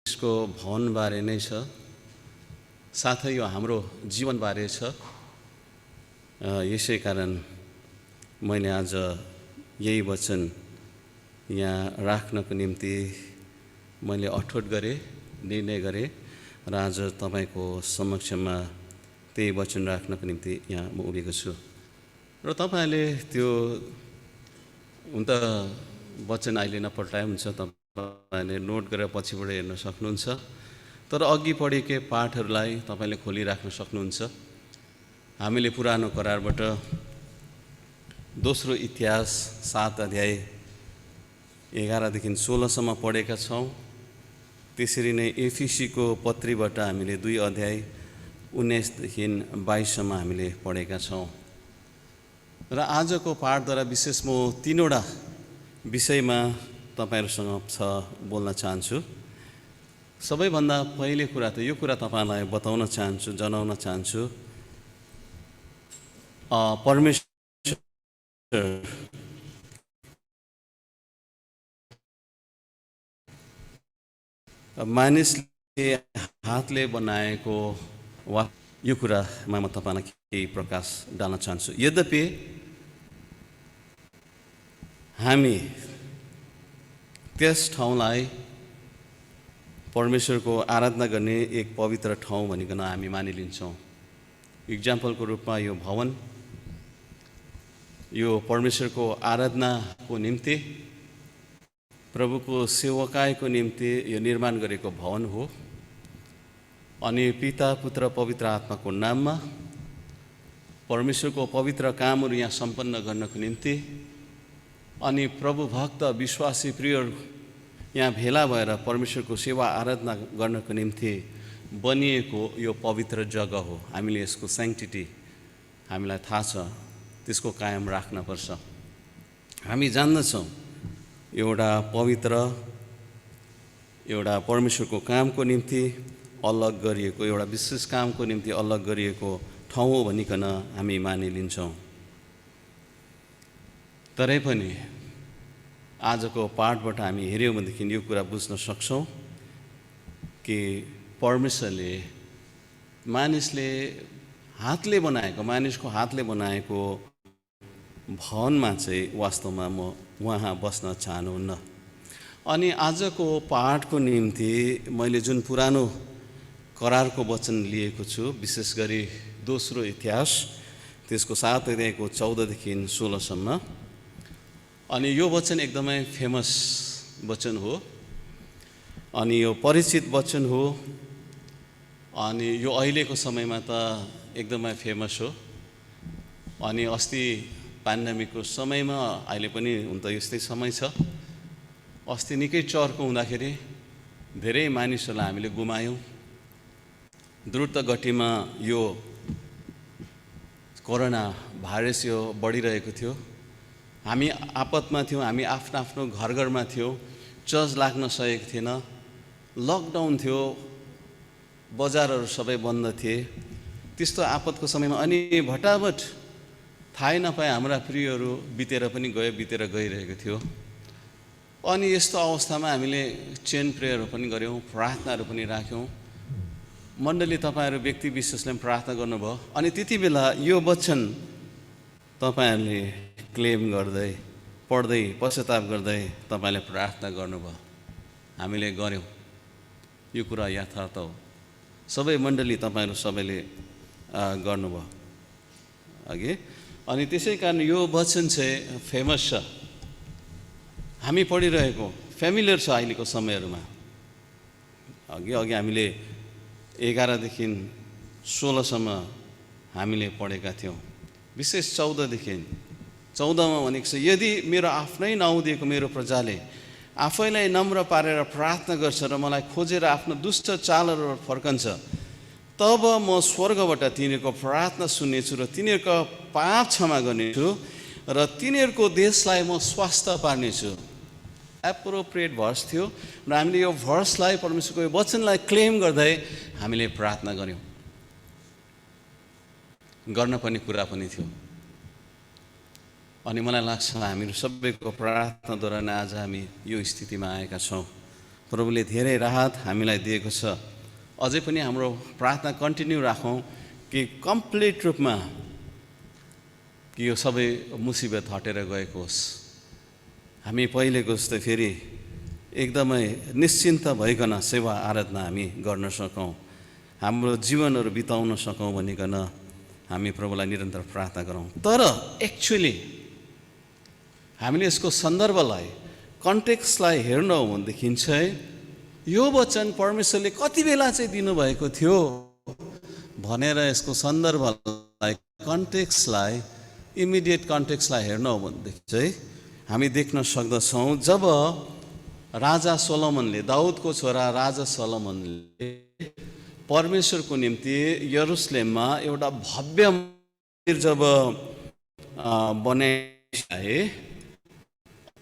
यसको भवनबारे नै छ, साथै यो हाम्रो जीवनबारे छ। यसै कारण मैले आज यही वचन यहाँ राख्नको निम्ति मैले अठोट गरेँ, निर्णय गरेँ र आज तपाईँको समक्षमा त्यही वचन राख्नको निम्ति यहाँ म उभिएको छु। र तपाईँले त्यो हुन त वचन अहिले नपल्टाए हुन्छ, तपाईँले नोट गरेर पछिबाट हेर्न सक्नुहुन्छ, तर अघि पढेकै पाठहरूलाई तपाईँले खोलिराख्न सक्नुहुन्छ। हामीले पुरानो करारबाट दोस्रो इतिहास 7 अध्याय 11देखि 16सम्म पढेका छौँ। त्यसरी नै एफिसीको पत्रीबाट हामीले 2 अध्याय 19देखि 22सम्म हामीले पढेका छौँ। र आजको पाठद्वारा विशेष म 3वटा विषयमा तपाईँहरूसँग बोल्न चाहन्छु। सबैभन्दा पहिले कुरा त यो कुरा तपाईँलाई बताउन चाहन्छु, जनाउन चाहन्छु, परमेश्वर मानिसले हातले बनाएको वा यो कुरामा म तपाईँलाई केही प्रकाश डाल्न चाहन्छु। यद्यपि हामी त्यस ठाउँलाई परमेश्वरको आराधना गर्ने एक पवित्र ठाउँ भनिकन हामी मानिलिन्छौँ। इक्जाम्पलको रूपमा यो भवन यो परमेश्वरको आराधनाको निम्ति, प्रभुको सेवकाईको निम्ति यो निर्माण गरेको भवन हो। अनि पिता, पुत्र, पवित्र आत्माको नाममा परमेश्वरको पवित्र कामहरू यहाँ सम्पन्न गर्नको निम्ति अनि प्रभु भक्त विश्वासी प्रियहरू यहाँ भेला भएर परमेश्वरको सेवा आराधना गर्नको निम्ति बनिएको यो पवित्र जग्गा हो। हामीले यसको स्याङ्क्टिटी हामीलाई थाहा छ, त्यसको कायम राख्नुपर्छ। हामी जान्दछौँ एउटा पवित्र, एउटा परमेश्वरको कामको निम्ति अलग गरिएको, एउटा विशेष कामको निम्ति अलग गरिएको ठाउँ हो भनिकन हामी मानिलिन्छौँ। तरै पनि आजको पाठबाट हामी हेऱ्यौँ भनेदेखि यो कुरा बुझ्न सक्छौँ कि परमेश्वरले मानिसको हातले बनाएको भवनमा चाहिँ वास्तवमा म उहाँ बस्न चाहनुहुन्न। अनि आजको पाठको निम्ति मैले जुन पुरानो करारको वचन लिएको छु, विशेष गरी दोस्रो इतिहास त्यसको 7 अध्यायको 14देखि 16सम्म, अनि यो वचन एकदमै फेमस वचन हो अनि यो परिचित वचन हो। अनि यो अहिलेको समयमा त एकदमै फेमस हो। अनि अस्ति पेन्डेमिकको समयमा, अहिले पनि हुन त यस्तै समय छ, अस्ति निकै चर्को हुँदाखेरि धेरै मानिसहरूलाई हामीले गुमायौँ। द्रुत गतिमा यो कोरोना भाइरस यो बढिरहेको थियो। हामी आपतमा थियौँ, हामी आफ्नो घरमा थियौँ, चर्च लाग्न सकेको थिएन, लकडाउन थियो, बजारहरू सबै बन्द थिए। त्यस्तो आपतको समयमा अनि भटाभट थाहै नपाए हाम्रा प्रियहरू बितेर गइरहेको थियो। अनि यस्तो अवस्थामा हामीले चेन प्रेयरहरू पनि गऱ्यौँ, प्रार्थनाहरू पनि राख्यौँ। मण्डली तपाईँहरू व्यक्ति विशेषले प्रार्थना गर्नुभयो। अनि त्यति बेला यो वचन तपाईँहरूले क्लेम गर्दै, पढ्दै, पश्चाताप गर्दै तपाईँले प्रार्थना गर्नुभयो, हामीले गऱ्यौँ। यो कुरा यथार्थ हो। सबै मण्डली तपाईँहरू सबैले गर्नुभयो अघि। अनि त्यसै कारण यो वचन चाहिँ फेमस छ, हामी पढिरहेको फेमिलियर छ अहिलेको समयहरूमा। अघि हामीले 11देखि 16सम्म हामीले पढेका थियौँ। विशेष 14मा भनेको छ, यदि मेरो आफ्नै नाउँ दिएको मेरो प्रजाले आफैलाई नम्र पारेर प्रार्थना गर्छ र मलाई खोजेर आफ्नो दुष्ट चालहरू फर्कन्छ, तब म स्वर्गबाट तिनीहरूको प्रार्थना सुन्नेछु र तिनीहरूको पाप क्षमा गर्नेछु र तिनीहरूको देशलाई म स्वास्थ्य पार्नेछु। एप्रोप्रिएट भर्स थियो र हामीले यो भर्सलाई, परमेश्वरको यो वचनलाई क्लेम गर्दै हामीले प्रार्थना गऱ्यौँ। गर्न पर्ने कुरा पनि थियो। अनि मलाई लाग्छ हामीहरू सबैको प्रार्थनाद्वारा नै आज हामी यो स्थितिमा आएका छौँ। प्रभुले धेरै राहत हामीलाई दिएको छ। अझै पनि हाम्रो प्रार्थना कन्टिन्यू राखौँ कि कम्प्लिट रूपमा कि यो सबै मुसिबत हटेर गएको होस्। हामी पहिलेको जस्तै फेरि एकदमै निश्चिन्त भइकन सेवा आराधना हामी गर्न सकौँ, हाम्रो जीवनहरू बिताउन सकौँ भनिकन हामी प्रभुलाई निरन्तर प्रार्थना गरौँ। तर एक्चुअली हामीले यसको सन्दर्भलाई, कन्टेक्स्टलाई हेर्न हो भनेदेखि चाहिँ यो वचन परमेश्वरले कति बेला चाहिँ दिनुभएको थियो भनेर यसको सन्दर्भलाई, कन्टेक्स्टलाई, इमिडिएट कन्टेक्स्टलाई हेर्न हो भनेदेखि चाहिँ हामी देख्न सक्दछौँ जब राजा सोलोमनले, दाउदको छोरा राजा सोलोमनले परमेश्वरको निम्ति यरुसलेममा एउटा भव्य मन्दिर जब बनाए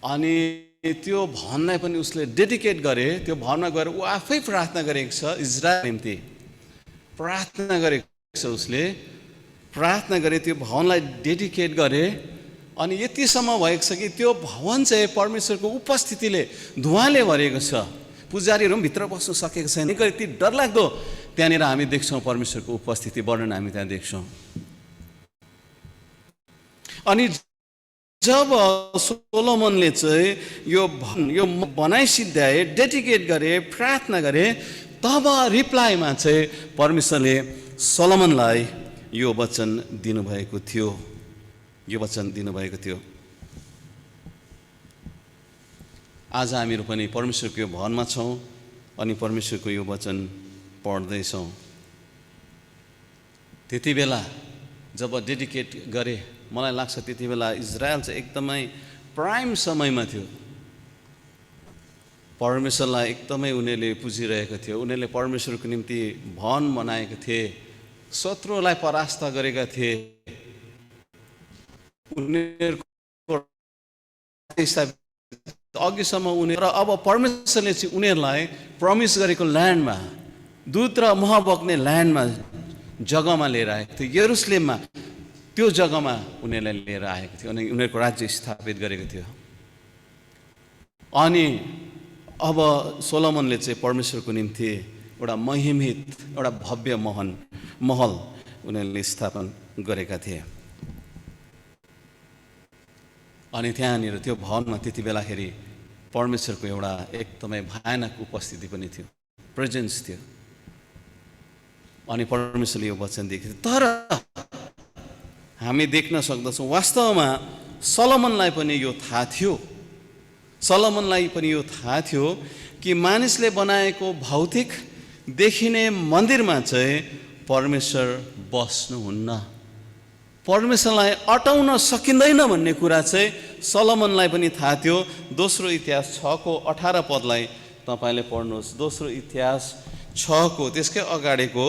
अनि त्यो भवनलाई पनि उसले डेडिकेट गरे, त्यो भवनमा गएर ऊ आफै प्रार्थना गरेको छ, इजरायल निम्ति प्रार्थना गरेको छ, उसले प्रार्थना गरे, त्यो भवनलाई डेडिकेट गरे। अनि यतिसम्म भएको छ कि त्यो भवन चाहिँ परमेश्वरको उपस्थितिले धुवाँले भरेको छ, पुजारीहरू पनि भित्र बस्नु सकेको छैन। यति डरलाग्दो त्यहाँनिर हामी देख्छौँ परमेश्वरको उपस्थिति वर्णन हामी त्यहाँ देख्छौँ। अनि जब सोलोमनले चाहिँ यो बनाइ सिद्ध्याए, डेडिकेट गरे, प्रार्थना गरे, तब रिप्लाईमा चाहिँ परमेश्वरले सोलोमनलाई यो वचन दिनुभएको थियो, यो वचन दिनुभएको थियो। आज हामीहरू पनि परमेश्वरको यो भवनमा छौँ अनि परमेश्वरको यो वचन पढ्दैछौँ। त्यति बेला जब डेडिकेट गरे, मलाई लाग्छ त्यति बेला इजरायल चाहिँ एकदमै प्राइम समयमा थियो। परमेश्वरलाई एकदमै उनीहरूले पुजिरहेको थियो, उनीहरूले परमेश्वरको निम्ति भवन बनाएको थिए, शत्रुलाई परास्त गरेका थिए, उनीहरूको अघिसम्म उनीहरू, अब परमेश्वरले चाहिँ उनीहरूलाई प्रमिस गरेको ल्यान्डमा, दुध र मह बग्ने ल्यान्डमा, जग्गामा लिएर आएको थियो, यरुसलेममा, त्यो जग्गामा उनीहरूलाई लिएर आएको थियो अनि उनीहरूको राज्य स्थापित गरेको थियो। अनि अब सोलोमनले चाहिँ परमेश्वरको निम्ति एउटा महिमित, एउटा भव्य महल उनीहरूले स्थापना गरेका थिए। अनि त्यहाँनिर त्यो भवनमा त्यति बेलाखेरि परमेश्वरको एउटा एकदमै भयानक उपस्थिति पनि थियो, प्रेजेन्स थियो। अनि परमेश्वरले यो वचन दिएको थियो। तर हामी देख्न सक्दछौँ वास्तवमा सोलोमनलाई पनि यो थाहा थियो, सोलोमनलाई पनि यो थाहा थियो कि मानिसले बनाएको भौतिक देखिने मन्दिरमा चाहिँ परमेश्वर बस्नुहुन्न, परमेश्वरलाई अटाउन सकिँदैन भन्ने कुरा चाहिँ सोलोमनलाई पनि थाहा थियो। दोस्रो इतिहास 6:18 पदलाई तपाईँले पढ्नुहोस्। दोस्रो इतिहास 6 त्यसकै अगाडिको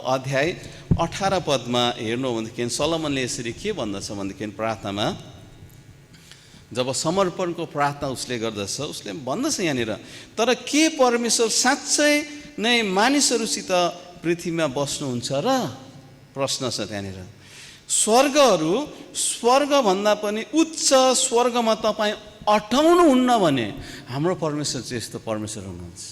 अध्याय 18 पदमा हेर्नु भनेदेखि सोलोमनले यसरी के भन्दछ भनेदेखि प्रार्थनामा, जब समर्पणको प्रार्थना उसले गर्दछ, उसले भन्दछ यहाँनिर, तर के परमेश्वर साँच्चै नै मानिसहरूसित पृथ्वीमा बस्नुहुन्छ र? प्रश्न छ त्यहाँनिर। स्वर्गभन्दा पनि उच्च स्वर्गमा तपाईँ अटाउनुहुन्न भने हाम्रो परमेश्वर चाहिँ यस्तो परमेश्वर हुनुहुन्छ।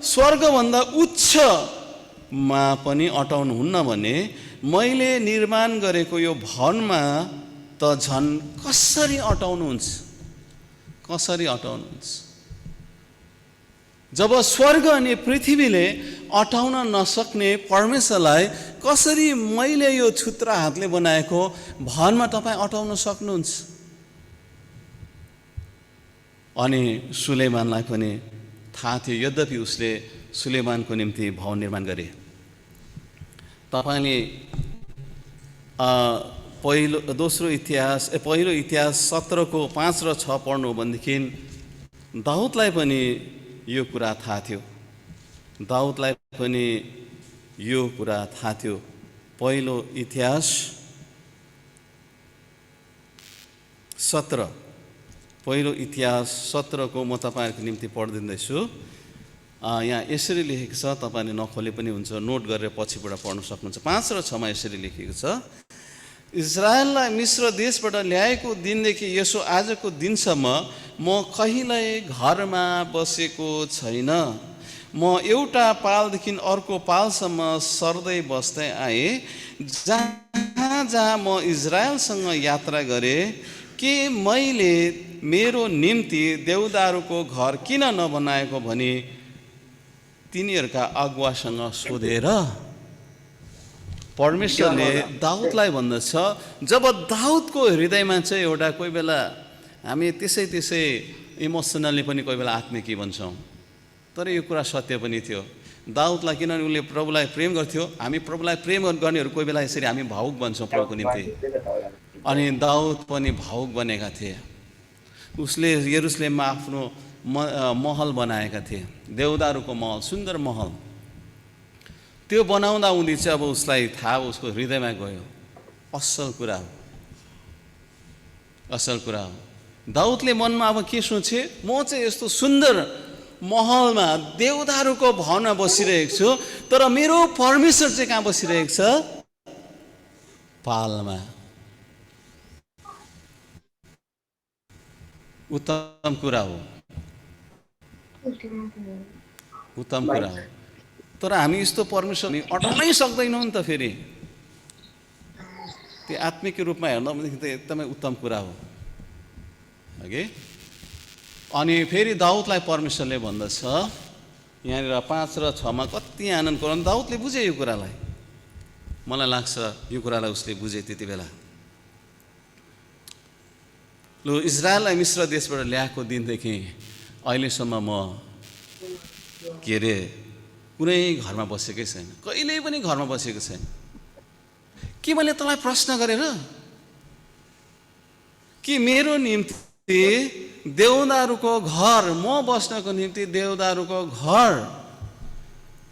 स्वर्गभन्दा उच्चमा पनि अटाउनुहुन्न भने मैले निर्माण गरेको यो भवनमा त झन् कसरी अटाउनुहुन्छ, कसरी अटाउनुहुन्छ? जब स्वर्ग अनि पृथ्वीले अटाउन नसक्ने परमेश्वरलाई कसरी मैले यो क्षुद्र हातले बनाएको भवनमा तपाईँ अटाउन सक्नुहुन्छ? अनि सुलेमानलाई पनि थाहा थियो, यद्यपि उसले सुलेमानको निम्ति भवन निर्माण गरे। तपाईँले पहिलो इतिहास 17:5 र 6 पढ्नु हो भनेदेखि दाउदलाई पनि यो कुरा थाहा थियो, दाउदलाई पनि यो कुरा थाहा थियो। पहिलो इतिहास 17 को म तपाईँहरूको निम्ति पढिदिँदैछु। यहाँ यसरी लेखेको छ, तपाईँले नखोले पनि हुन्छ, नोट गरेर पछिबाट पढ्न सक्नुहुन्छ। 5 र 6मा यसरी लेखेको छ, इजरायललाई मिश्र देशबाट ल्याएको दिनदेखि यसो आजको दिनसम्म म कहिल्यै घरमा बसेको छैन। म एउटा पालदेखि अर्को पालसम्म सर्दै बस्दै आएँ। जहाँ जहाँ म इजरायलसँग यात्रा गरेँ, के मैले मेरो निम्ति देवदारूको घर किन नबनाएको भनी तिनीहरूका अगुवासँग सोधेर परमेश्वरले दाउदलाई भन्दछ। जब दाउदको हृदयमा चाहिँ एउटा कोही बेला हामी त्यसै इमोसनली पनि कोही बेला आत्मिकी भन्छौँ, तर यो कुरा सत्य पनि थियो। दाउदलाई किनभने उसले प्रभुलाई प्रेम गर्थ्यो, हामी प्रभुलाई प्रेम गर्नेहरू कोही बेला यसरी हामी भावुक बन्छौँ प्रभुको निम्ति। अनि दाउद पनि भावुक बनेका थिए। उसले यरुशलेममा आफ्नो महल बनाएका थिए, देवदारूको महल, सुन्दर महल। त्यो बनाउँदा उनी चाहिँ अब उसलाई थाहा, उसको हृदयमा गयो असल कुरा हो, असल कुरा हो। दाउदले मनमा अब के सोचे, म चाहिँ यस्तो सुन्दर महलमा देवदारूको भवनमा बसिरहेको छु, तर मेरो परमेश्वर चाहिँ कहाँ बसिरहेको छ? पालमा। उत्तम कुरा हो, उत्तम कुरा हो। तर हामी यस्तो परमेश्वर अटाउनै सक्दैनौँ नि त। फेरि त्यो आत्मिक रूपमा हेर्दा भनेदेखि त एकदमै उत्तम कुरा हो, हगि। अनि फेरि दाउदलाई परमेश्वरले भन्दछ, यहाँनिर 5 र 6 मा कति आनन्द गराउनु। दाउदले बुझे यो कुरालाई, मलाई लाग्छ यो कुरालाई उसले बुझे त्यति बेला। लु, इजरायललाई मिश्र देशबाट ल्याएको दिनदेखि अहिलेसम्म म के अरे कुनै घरमा बसेकै छैन, कहिल्यै पनि घरमा बसेको छैन। के मैले तँलाई प्रश्न गरेर कि मेरो निम्ति देवदारूको घर, म बस्नको निम्ति देवदारूको घर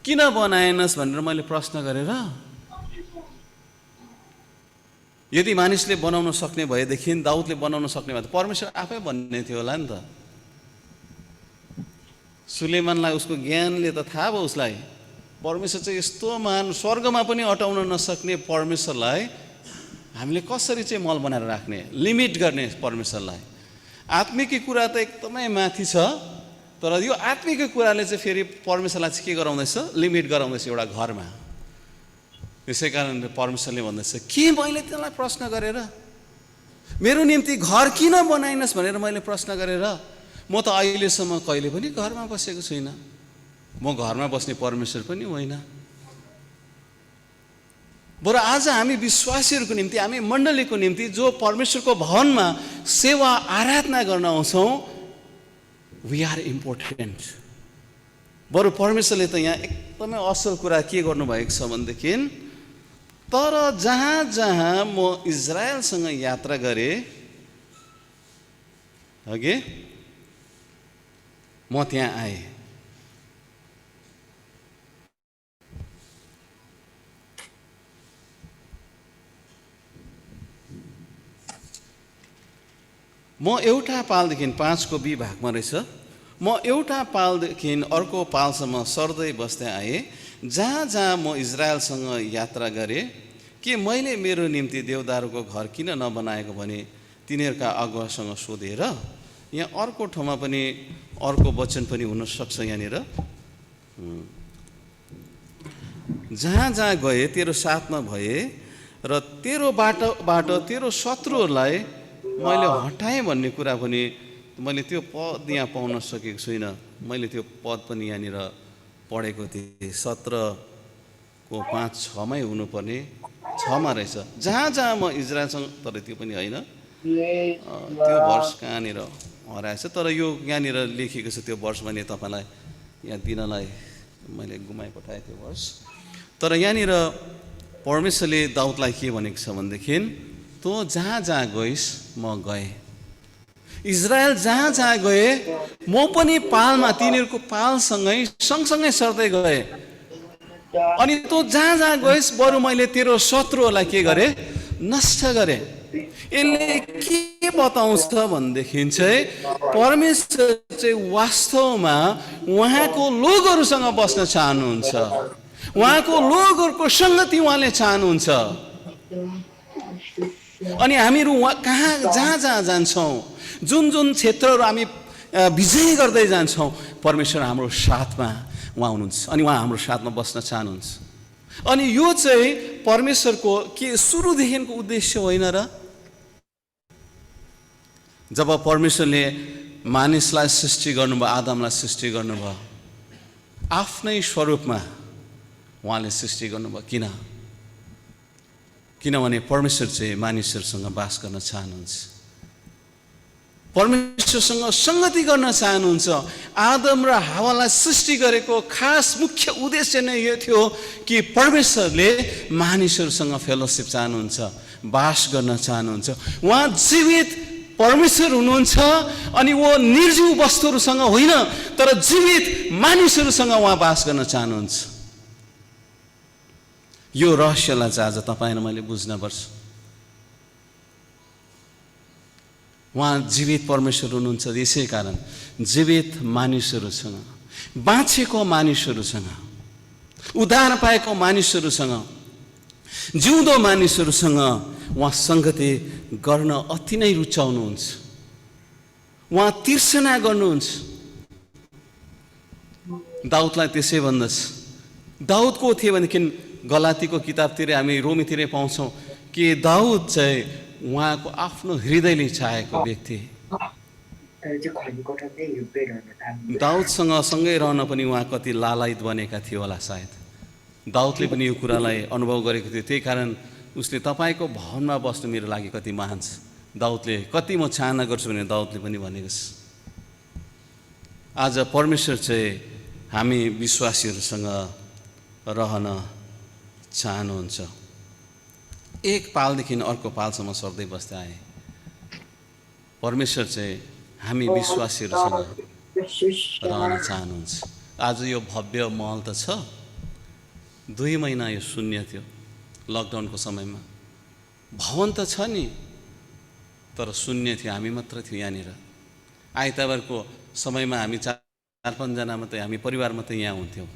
किन बनाएनस् भनेर मैले प्रश्न गरेर? यदि मानिसले बनाउन सक्ने भएदेखि, दाउदले बनाउन सक्ने भए त परमेश्वर आफै भन्ने थियो होला नि त। सुलेमानलाई उसको ज्ञानले त थाहा भयो उसलाई, परमेश्वर चाहिँ यस्तो महान, स्वर्गमा पनि अटाउन नसक्ने परमेश्वरलाई हामीले कसरी चाहिँ महल बनाएर राख्ने, लिमिट गर्ने परमेश्वरलाई। आत्मिक कुरा त एकदमै माथि छ, तर यो आत्मिक कुराले चाहिँ फेरि परमेश्वरलाई चाहिँ के गराउँदैछ? लिमिट गराउँदैछ एउटा घरमा। त्यसै कारणले परमेश्वरले भन्दैछ, के मैले त्यसलाई प्रश्न गरेर मेरो निम्ति घर किन बनाइनस् भनेर मैले प्रश्न गरेर? म त अहिलेसम्म कहिले पनि घरमा बसेको छुइनँ, म घरमा बस्ने परमेश्वर पनि होइन। बरु आज हामी विश्वासीहरूको निम्ति, हामी मण्डलीको निम्ति जो परमेश्वरको भवनमा सेवा आराधना गर्न आउँछौँ, वी आर इम्पोर्टेन्ट। बरु परमेश्वरले त यहाँ एकदमै असल कुरा के गर्नुभएको छ भनेदेखि, तर जहाँ जहाँ म इजरायलसँग यात्रा गरेँ, हगि, म त्यहाँ आएँ। म एउटा पालदेखि 5 को बी भागमा रहेछ, म एउटा पालदेखि अर्को पालसम्म सर्दै बस्दै आएँ। जहाँ जहाँ म इजरायलसँग यात्रा गरेँ, के मैले मेरो निम्ति देवदारूको घर किन नबनाएको भने तिनीहरूका अगुवासँग सोधेर। यहाँ अर्को ठाउँमा पनि अर्को वचन पनि हुनसक्छ यहाँनिर, जहाँ जहाँ गए तेरो साथमा भए र तेरो बाटोबाट तेरो शत्रुहरूलाई मैले हटाएँ भन्ने कुरा पनि मैले त्यो पद यहाँ पाउन सकेको छुइनँ। मैले त्यो पद पनि यहाँनिर पढेको थिएँ, 17 को 5-6 मै हुनुपर्ने, 6 मा रहेछ। जहाँ जहाँ म इजरायलसँग, तर त्यो पनि होइन, त्यो वर्ष कहाँनिर हराएछ, तर यो यहाँनिर लेखेको छ त्यो वर्ष भने तपाईँलाई यहाँ दिनलाई मैले गुमाइपठाएँ त्यो वर्ष। तर यहाँनिर परमेश्वरले दाउदलाई के भनेको छ भनेदेखि, तँ जहाँ जहाँ गइस् म गएँ, इजरायल जहाँ जहाँ गए म पनि पालमा तिनीहरूको पालसँगै सँगसँगै सर्दै गएँ। अनि तँ जहाँ जहाँ गइस् बरु मैले तेरो शत्रुहरूलाई के गरेँ? नष्ट गरेँ। यसले के बताउँछ भनेदेखि चाहिँ परमेश्वर चाहिँ वास्तवमा उहाँको लोगहरूसँग बस्न चाहनुहुन्छ, उहाँको लोगहरूको सङ्गति उहाँले चाहनुहुन्छ। अनि हामीहरू कहाँ जहाँ जहाँ जान्छौँ, जुन जुन क्षेत्रहरू हामी विजय गर्दै जान्छौँ, परमेश्वर हाम्रो साथमा उहाँ हुनुहुन्छ अनि उहाँ हाम्रो साथमा बस्न चाहनुहुन्छ। अनि यो चाहिँ परमेश्वरको के सुरुदेखिको उद्देश्य होइन र? जब परमेश्वरले मानिसलाई सृष्टि गर्नुभयो, आदमलाई सृष्टि गर्नुभयो, आफ्नै स्वरूपमा उहाँले सृष्टि गर्नुभयो। किनभने परमेश्वर चाहिँ मानिसहरूसँग बास गर्न चाहनुहुन्छ, परमेश्वरसँग सङ्गति गर्न चाहनुहुन्छ। आदम र हावालाई सृष्टि गरेको खास मुख्य उद्देश्य नै यो थियो कि परमेश्वरले मानिसहरूसँग फेलोसिप चाहनुहुन्छ, बास गर्न चाहनुहुन्छ। उहाँ जीवित परमेश्वर हुनुहुन्छ अनि वो निर्जीव वस्तुहरूसँग होइन, तर जीवित मानिसहरूसँग उहाँ बास गर्न चाहनुहुन्छ। यो रहस्यलाई चाहिँ आज तपाईँ र मैले बुझ्नुपर्छ। उहाँ जीवित परमेश्वर हुनुहुन्छ, यसै कारण जीवित मानिसहरूसँग, बाँचेको मानिसहरूसँग, उद्धार पाएको मानिसहरूसँग, जिउँदो मानिसहरूसँग उहाँ सङ्गति गर्न अति नै रुचाउनुहुन्छ। उहाँ तिर्सना गर्नुहुन्छ। दाउदलाई त्यसै भन्दछ। दाउद को थियो भनेदेखि गलातीको किताबतिर हामी रोमीतिरै पाउँछौँ कि दाउद चाहिँ उहाँको आफ्नो हृदयले चाहेको व्यक्ति। दाउदसँग सँगै रहन पनि उहाँ कति लालायित बनेका थियो होला सायद। दाउदले पनि यो कुरालाई अनुभव गरेको थियो, त्यही कारण उसले तपाईँको भवनमा बस्नु मेरो लागि कति महान छ। दाउदले कति म चाहना गर्छु भने दाउदले पनि भनेको छ। आज परमेश्वर चाहिँ हामी विश्वासीहरूसँग रहन चाहनुहुन्छ। एक पालदेखि अर्को पालसम्म सर्दै बस्दै आए। परमेश्वर चाहिँ हामी विश्वासीहरूसँग रहन चाहनुहुन्छ। आज यो भव्य महल त छ, 2 महिना यो शून्य थियो लकडाउनको समयमा। भवन त छ नि, तर शून्य थियो, हामी मात्र थियो यहाँनिर। आइतबारको समयमा हामी 4-5 जना मात्रै, हामी परिवार मात्रै यहाँ हुन्थ्यौँ।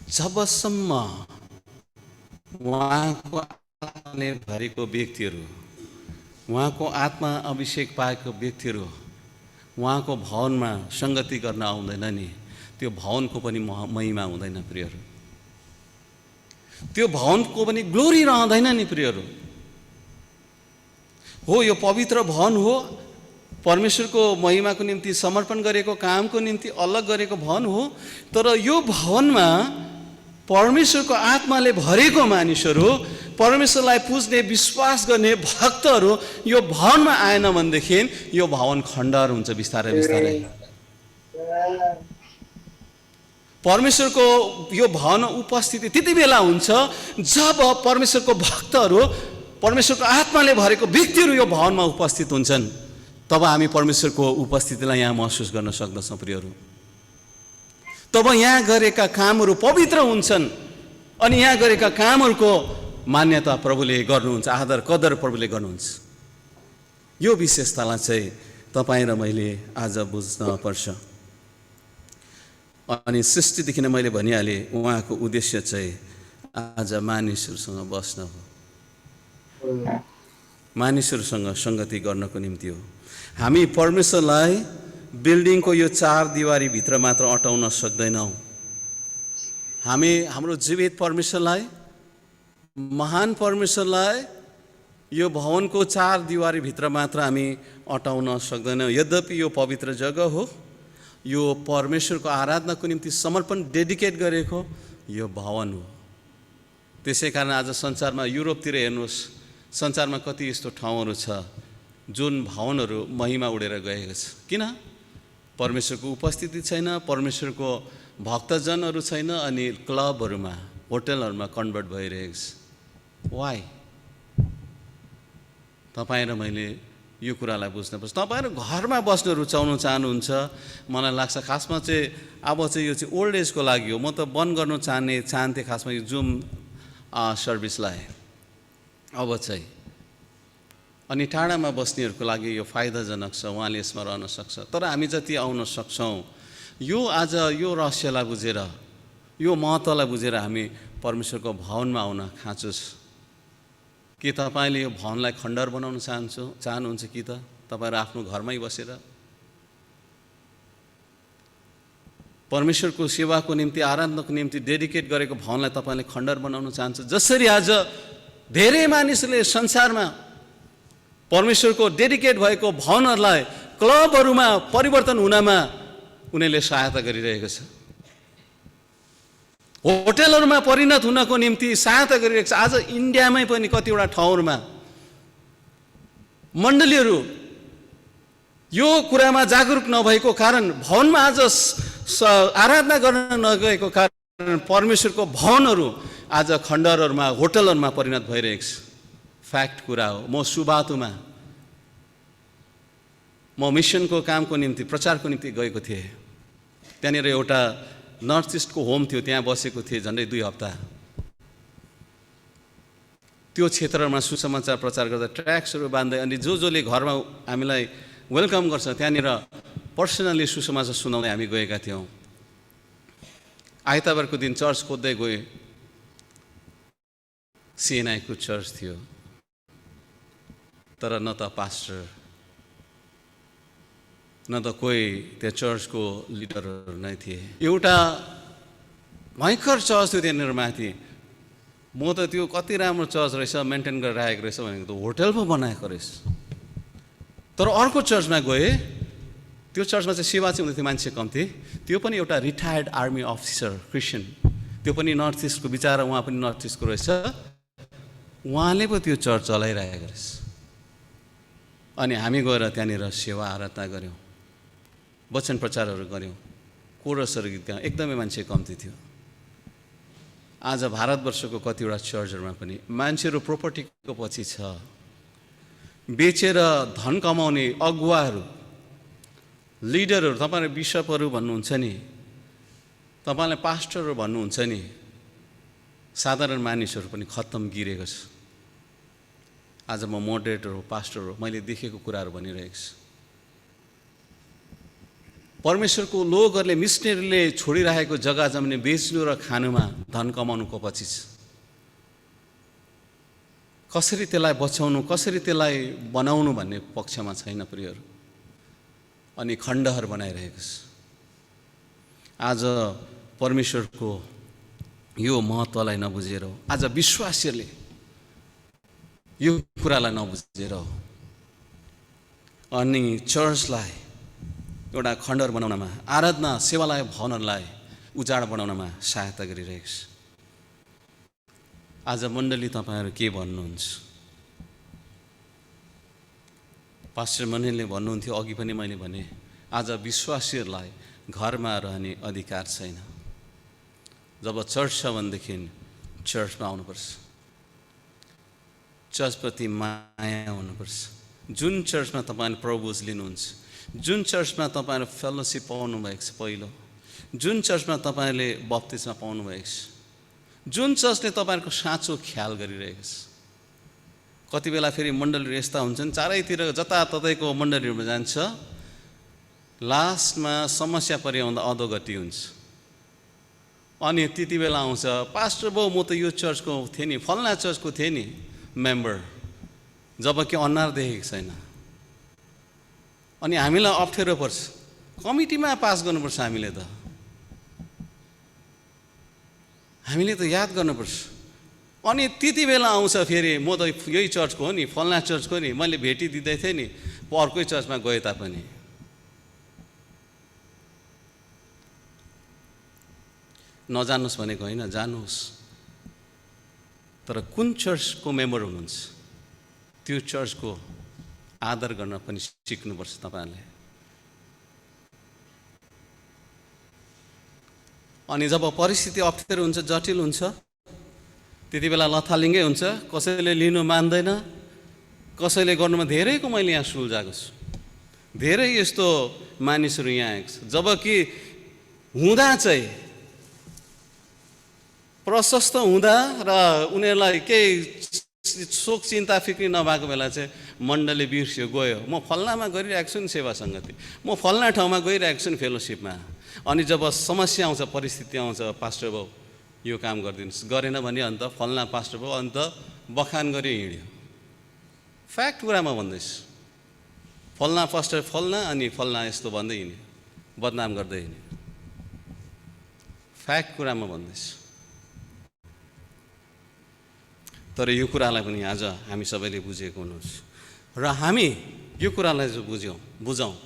जबसम्म उहाँको आत्माले भरेको व्यक्तिहरू, उहाँको आत्मा अभिषेक पाएको व्यक्तिहरू उहाँको भवनमा सङ्गति गर्न आउँदैन नि, त्यो भवनको पनि महिमा हुँदैन प्रियहरू। त्यो भवनको पनि ग्लोरी रहँदैन नि प्रियहरू। हो, यो पवित्र भवन हो, परमेश्वरको महिमाको निम्ति समर्पण गरेको कामको निम्ति अलग गरेको भवन हो, तर यो भवनमा परमेश्वरको आत्माले भरेको मानिसहरू, परमेश्वरलाई पुज्ने विश्वास गर्ने भक्तहरू यो भवनमा आएन भनेदेखि यो भवन खण्डहर हुन्छ बिस्तारै बिस्तारै। परमेश्वरको यो भवन उपस्थिति त्यति बेला हुन्छ जब परमेश्वरको भक्तहरू, परमेश्वरको आत्माले भरेको व्यक्तिहरू यो भवनमा उपस्थित हुन्छन्। तब हामी परमेश्वरको उपस्थितिलाई यहाँ महसुस गर्न सक्दछौँ प्रियहरू। तब यहाँ गरेका कामहरू पवित्र हुन्छन् अनि यहाँ गरेका कामहरूको मान्यता प्रभुले गर्नुहुन्छ, आदर कदर प्रभुले गर्नुहुन्छ। यो विशेषतालाई चाहिँ तपाईँ र मैले आज बुझ्न पर्छ। अनि सृष्टिदेखि नै मैले भनिहालेँ, उहाँको उद्देश्य चाहिँ आज मानिसहरूसँग बस्न हो, मानिसहरूसँग सङ्गति गर्नको निम्ति हो। हामी परमेश्वरलाई बिल्डिङको यो 4 दिवारी भित्र मात्र अटाउन सक्दैनौँ। हामी हाम्रो जीवित परमेश्वरलाई, महान परमेश्वरलाई यो भवनको 4 दिवारी भित्र मात्र हामी अटाउन सक्दैनौँ। यद्यपि यो पवित्र जग्गा हो, यो परमेश्वरको आराधनाको निम्ति समर्पण डेडिकेट गरेको यो भवन हो। त्यसै कारण आज संसारमा युरोपतिर हेर्नुहोस्, संसारमा कति यस्तो ठाउँहरू छ जुन भवनहरू महिमा उडेर गएको छ। किन? परमेश्वरको उपस्थिति छैन, परमेश्वरको भक्तजनहरू छैन, अनि क्लबहरूमा, होटलहरूमा कन्भर्ट भइरहेको छ। वाइ? तपाईँ र मैले यो कुरालाई बुझ्नुपर्छ। तपाईँहरू घरमा बस्न रुचाउनु चाहनुहुन्छ, मलाई लाग्छ खासमा चाहिँ अब चाहिँ यो चाहिँ ओल्ड एजको लागि हो। म त बन्द गर्नु चाहन्थेँ खासमा यो जुम सर्भिसलाई अब चाहिँ। अनि टाढामा बस्नेहरूको लागि यो फाइदाजनक छ, उहाँले यसमा रहन सक्छ। तर हामी जति आउन सक्छौँ, यो आज यो रहस्यलाई बुझेर, यो महत्त्वलाई बुझेर हामी परमेश्वरको भवनमा आउन खाँचो छ। के तपाईँले यो भवनलाई खण्डहर बनाउन चाहनुहुन्छ कि त तपाईँहरू आफ्नो घरमै बसेर परमेश्वरको सेवाको निम्ति आराधनाको निम्ति डेडिकेट गरेको भवनलाई तपाईँले खण्डहर बनाउन चाहन्छ? जसरी आज धेरै मानिसले संसारमा परमेश्वरको डेडिकेट भएको भवनहरूलाई क्लबहरूमा परिवर्तन हुनमा उनीहरूले सहायता गरिरहेको छ, होटलहरूमा परिणत हुनको निम्ति सहायता गरिरहेको छ। आज इन्डियामै पनि कतिवटा ठाउँहरूमा मण्डलीहरू यो कुरामा जागरुक नभएको कारण, भवनमा आज आराधना गर्न नगएको कारण परमेश्वरको भवनहरू आज खण्डहरहरूमा होटलहरूमा परिणत भइरहेको छ। फ्याक्ट कुरा हो। म सुबातुमा म मिसनको कामको निम्ति प्रचारको निम्ति गएको थिएँ। त्यहाँनिर एउटा नर्थ इस्टको होम थियो, त्यहाँ बसेको थिएँ झन्डै 2 हप्ता। त्यो क्षेत्रमा सुसमाचार प्रचार गर्दा ट्र्याक्सहरू बाँध्दै अनि जसले घरमा हामीलाई वेलकम गर्छ त्यहाँनिर पर्सनली सुसमाचार सुनाउँदै हामी गएका थियौँ। आइतबारको दिन चर्च खोज्दै गएँ, सिएनआईको चर्च थियो, तर न त पास्टर न त कोही त्यो चर्चको लिडरहरू नै थिए। एउटा भयङ्कर चर्च थियो त्यहाँनिर माथि। म त त्यो कति राम्रो चर्च रहेछ, मेन्टेन गरेर राखेको रहेछ भनेको त होटल पो बनाएको रहेछ। तर अर्को चर्चमा गएँ, त्यो चर्चमा चाहिँ सेवा चाहिँ हुँदै थियो, मान्छे कम्ती। त्यो पनि एउटा रिटायर्ड आर्मी अफिसर क्रिस्चियन, त्यो पनि नर्थ इस्टको, बिचरा उहाँ पनि नर्थ इस्टको रहेछ। उहाँले पो त्यो चर्च चलाइरहेको रहेछ। अनि हामी गएर त्यहाँनिर सेवा आराधना गऱ्यौँ, वचन प्रचारहरू गऱ्यौँ, कोरसहरू गीत गायौँ। एकदमै मान्छे कम्ती थियो। आज भारतवर्षको कतिवटा चर्चहरूमा पनि मान्छेहरू प्रोपर्टीको पछि छ, बेचेर धन कमाउने अगुवाहरू, लिडरहरू, तपाईँले बिसपहरू भन्नुहुन्छ नि, तपाईँलाई पास्टरहरू भन्नुहुन्छ नि, साधारण मानिसहरू पनि खत्तम गिरेको छ। आज म मोडरेटर हो, पास्टर हो, मैले देखेको कुराहरू भनिरहेको छु। परमेश्वरको लोकहरूले, मिसनरीले छोडिरहेको जग्गा जमिन बेच्नु र खानुमा धन कमाउनुको पछि छ। कसरी त्यसलाई बचाउनु, कसरी त्यसलाई बनाउनु भन्ने पक्षमा छैन प्रियहरू। अनि खण्डहर बनाइरहेको छ। आज परमेश्वरको यो महत्त्वलाई नबुझेर, आज विश्वासीहरूले यो कुरालाई नबुझेर अनि चर्चलाई एउटा खण्डहर बनाउनमा, आराधना सेवालय भवनहरूलाई उजाड बनाउनमा सहायता गरिरहेको छ। आज मण्डली तपाईँहरू के भन्नुहुन्छ? पास्टर मनिले भन्नुहुन्थ्यो, अघि पनि मैले भने, आज विश्वासीहरूलाई घरमा रहने अधिकार छैन। जब चर्च छ भनेदेखि चर्चमा आउनुपर्छ, चर्चप्रति माया हुनुपर्छ। जुन चर्चमा तपाईँले प्रभुज लिनुहुन्छ, जुन चर्चमा तपाईँले फेलोसिप पाउनुभएको छ पहिलो, जुन चर्चमा तपाईँले बप्तिस्मा पाउनुभएको छ, जुन चर्चले तपाईँहरूको साँचो ख्याल गरिरहेको छ। कति बेला फेरि मण्डलीहरू यस्ता हुन्छन्, चारैतिर जताततैको मण्डलीहरूमा जान्छ, लास्टमा समस्या परिआउँदा अधोगति हुन्छ। अनि त्यति बेला आउँछ, पास्टर बाउ म त यो चर्चको थिएँ नि, फल्ना चर्चको थिएँ नि मेम्बर, जबकि अनुहार देखेको छैन। अनि हामीलाई अप्ठ्यारो पर्छ, कमिटीमा पास गर्नुपर्छ। हामीले त याद गर्नुपर्छ। अनि त्यति बेला आउँछ फेरि, म त यही चर्चको हो नि, फल्ना चर्चको नि, मैले भेटिदिँदै थिएँ नि, अर्कै चर्चमा गए तापनि। नजानुहोस् भनेको होइन, जानुहोस्, तर कुन चर्चको मेम्बर हुनुहुन्छ त्यो चर्चको आदर गर्न पनि सिक्नुपर्छ तपाईँहरूले। अनि जब परिस्थिति अप्ठ्यारो हुन्छ, जटिल हुन्छ, त्यति बेला लथालिङ्गै हुन्छ। कसैले लिनु मान्दैन, कसैले गर्नुमा धेरैको मैले यहाँ सुल्झाएको छु। धेरै यस्तो मानिसहरू यहाँ आएको छ, जबकि हुँदा चाहिँ प्रशस्त हुँदा र उनीहरूलाई केही शोक चिन्ता फिक्री नभएको बेला चाहिँ मण्डली बिर्स्यो, गयो। म फल्नामा गरिरहेको छु नि सेवा सङ्गति, म फल्ना ठाउँमा गइरहेको छु नि फेलोसिपमा। अनि जब समस्या आउँछ, परिस्थिति आउँछ, पास्टर बाउ यो काम गरिदिनुहोस्, गरेन भने अन्त फल्ना पास्टर बाउ अन्त बखान गरी हिँड्यो। फ्याक्ट कुरामा भन्दैछु, फल्ना पास्टर फल्ना अनि फल्ना यस्तो भन्दै हिँड्यो, बदनाम गर्दै हिँड्यो। फ्याक्ट कुरामा भन्दैछु। तर यो कुरालाई पनि आज हामी सबैले बुझेको हुनुहुन्छ र हामी यो कुरालाई जो बुझौँ,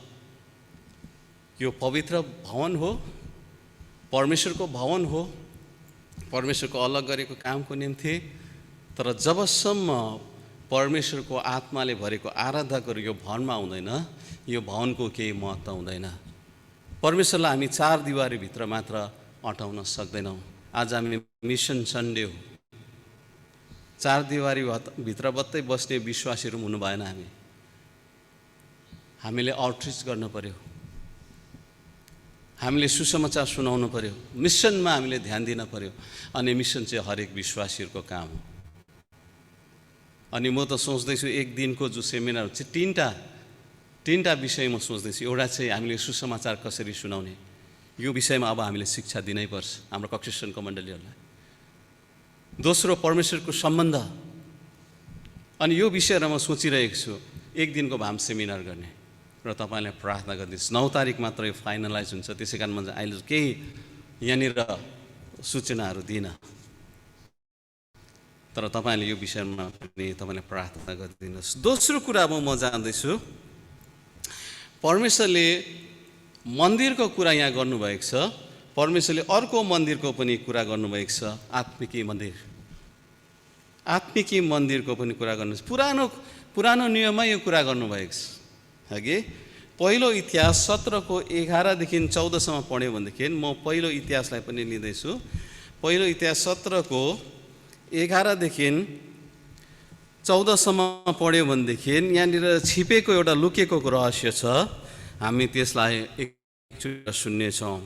यो पवित्र भवन हो, परमेश्वरको भवन हो, परमेश्वरको अलग गरेको कामको निम्ति। तर जबसम्म परमेश्वरको आत्माले भरेको आराधकहरू यो भवनमा आउँदैन, यो भवनको केही महत्त्व हुँदैन। परमेश्वरलाई हामी 4 दिवारीभित्र मात्र अटाउन सक्दैनौँ। आज हामी मिसन सन्डे हो, 4 दिवारी भित्र बत्तै बस्ने विश्वासीहरू हुनु भएन। हामीले आउटरिच गर्नु पर्यो, हामीले सुसमाचार सुनाउनु पर्यो, मिसनमा हामीले ध्यान दिन पर्यो। अनि मिसन चाहिँ हरेक विश्वासीहरूको काम हो। अनि म त सोच्दैछु एक दिनको जो सेमिनार चाहिँ तीनटा विषय म सोच्दैछु। एउटा चाहिँ हामीले सुसमाचार कसरी सुनाउने, यो विषयमा अब हामीले शिक्षा दिनै पर्छ हाम्रो कक्षेसनको मण्डलीहरूलाई। दोस्रो परमेश्वरको सम्बन्ध, अनि यो विषयमा म सोचिरहेको छु एक दिनको भाम सेमिनार गर्ने र तपाईँलाई प्रार्थना गरिदिनुहोस्। 9 तारिक मात्र यो फाइनलाइज हुन्छ, त्यसै कारण म अहिले केही यहाँनिर सूचनाहरू दिइनँ। तर तपाईँले यो विषयमा पनि तपाईँले प्रार्थना गरिदिनुहोस्। दोस्रो कुरा म जान्दैछु, परमेश्वरले मन्दिरको कुरा यहाँ गर्नुभएको छ, परमेश्वरले अर्को मन्दिरको पनि कुरा गर्नुभएको छ, आत्मिकी मन्दिरको पनि कुरा गर्नुहोस्। पुरानो नियममा यो कुरा गर्नुभएको छ। हगि पहिलो इतिहास 17:11देखि 14सम्म पढ्यो भनेदेखि म पहिलो इतिहासलाई पनि लिँदैछु। पहिलो इतिहास 17:11देखि 14सम्म पढ्यो भनेदेखि यहाँनिर छिपेको एउटा लुकेको रहस्य छ। हामी त्यसलाई एकचोटि सुन्नेछौँ।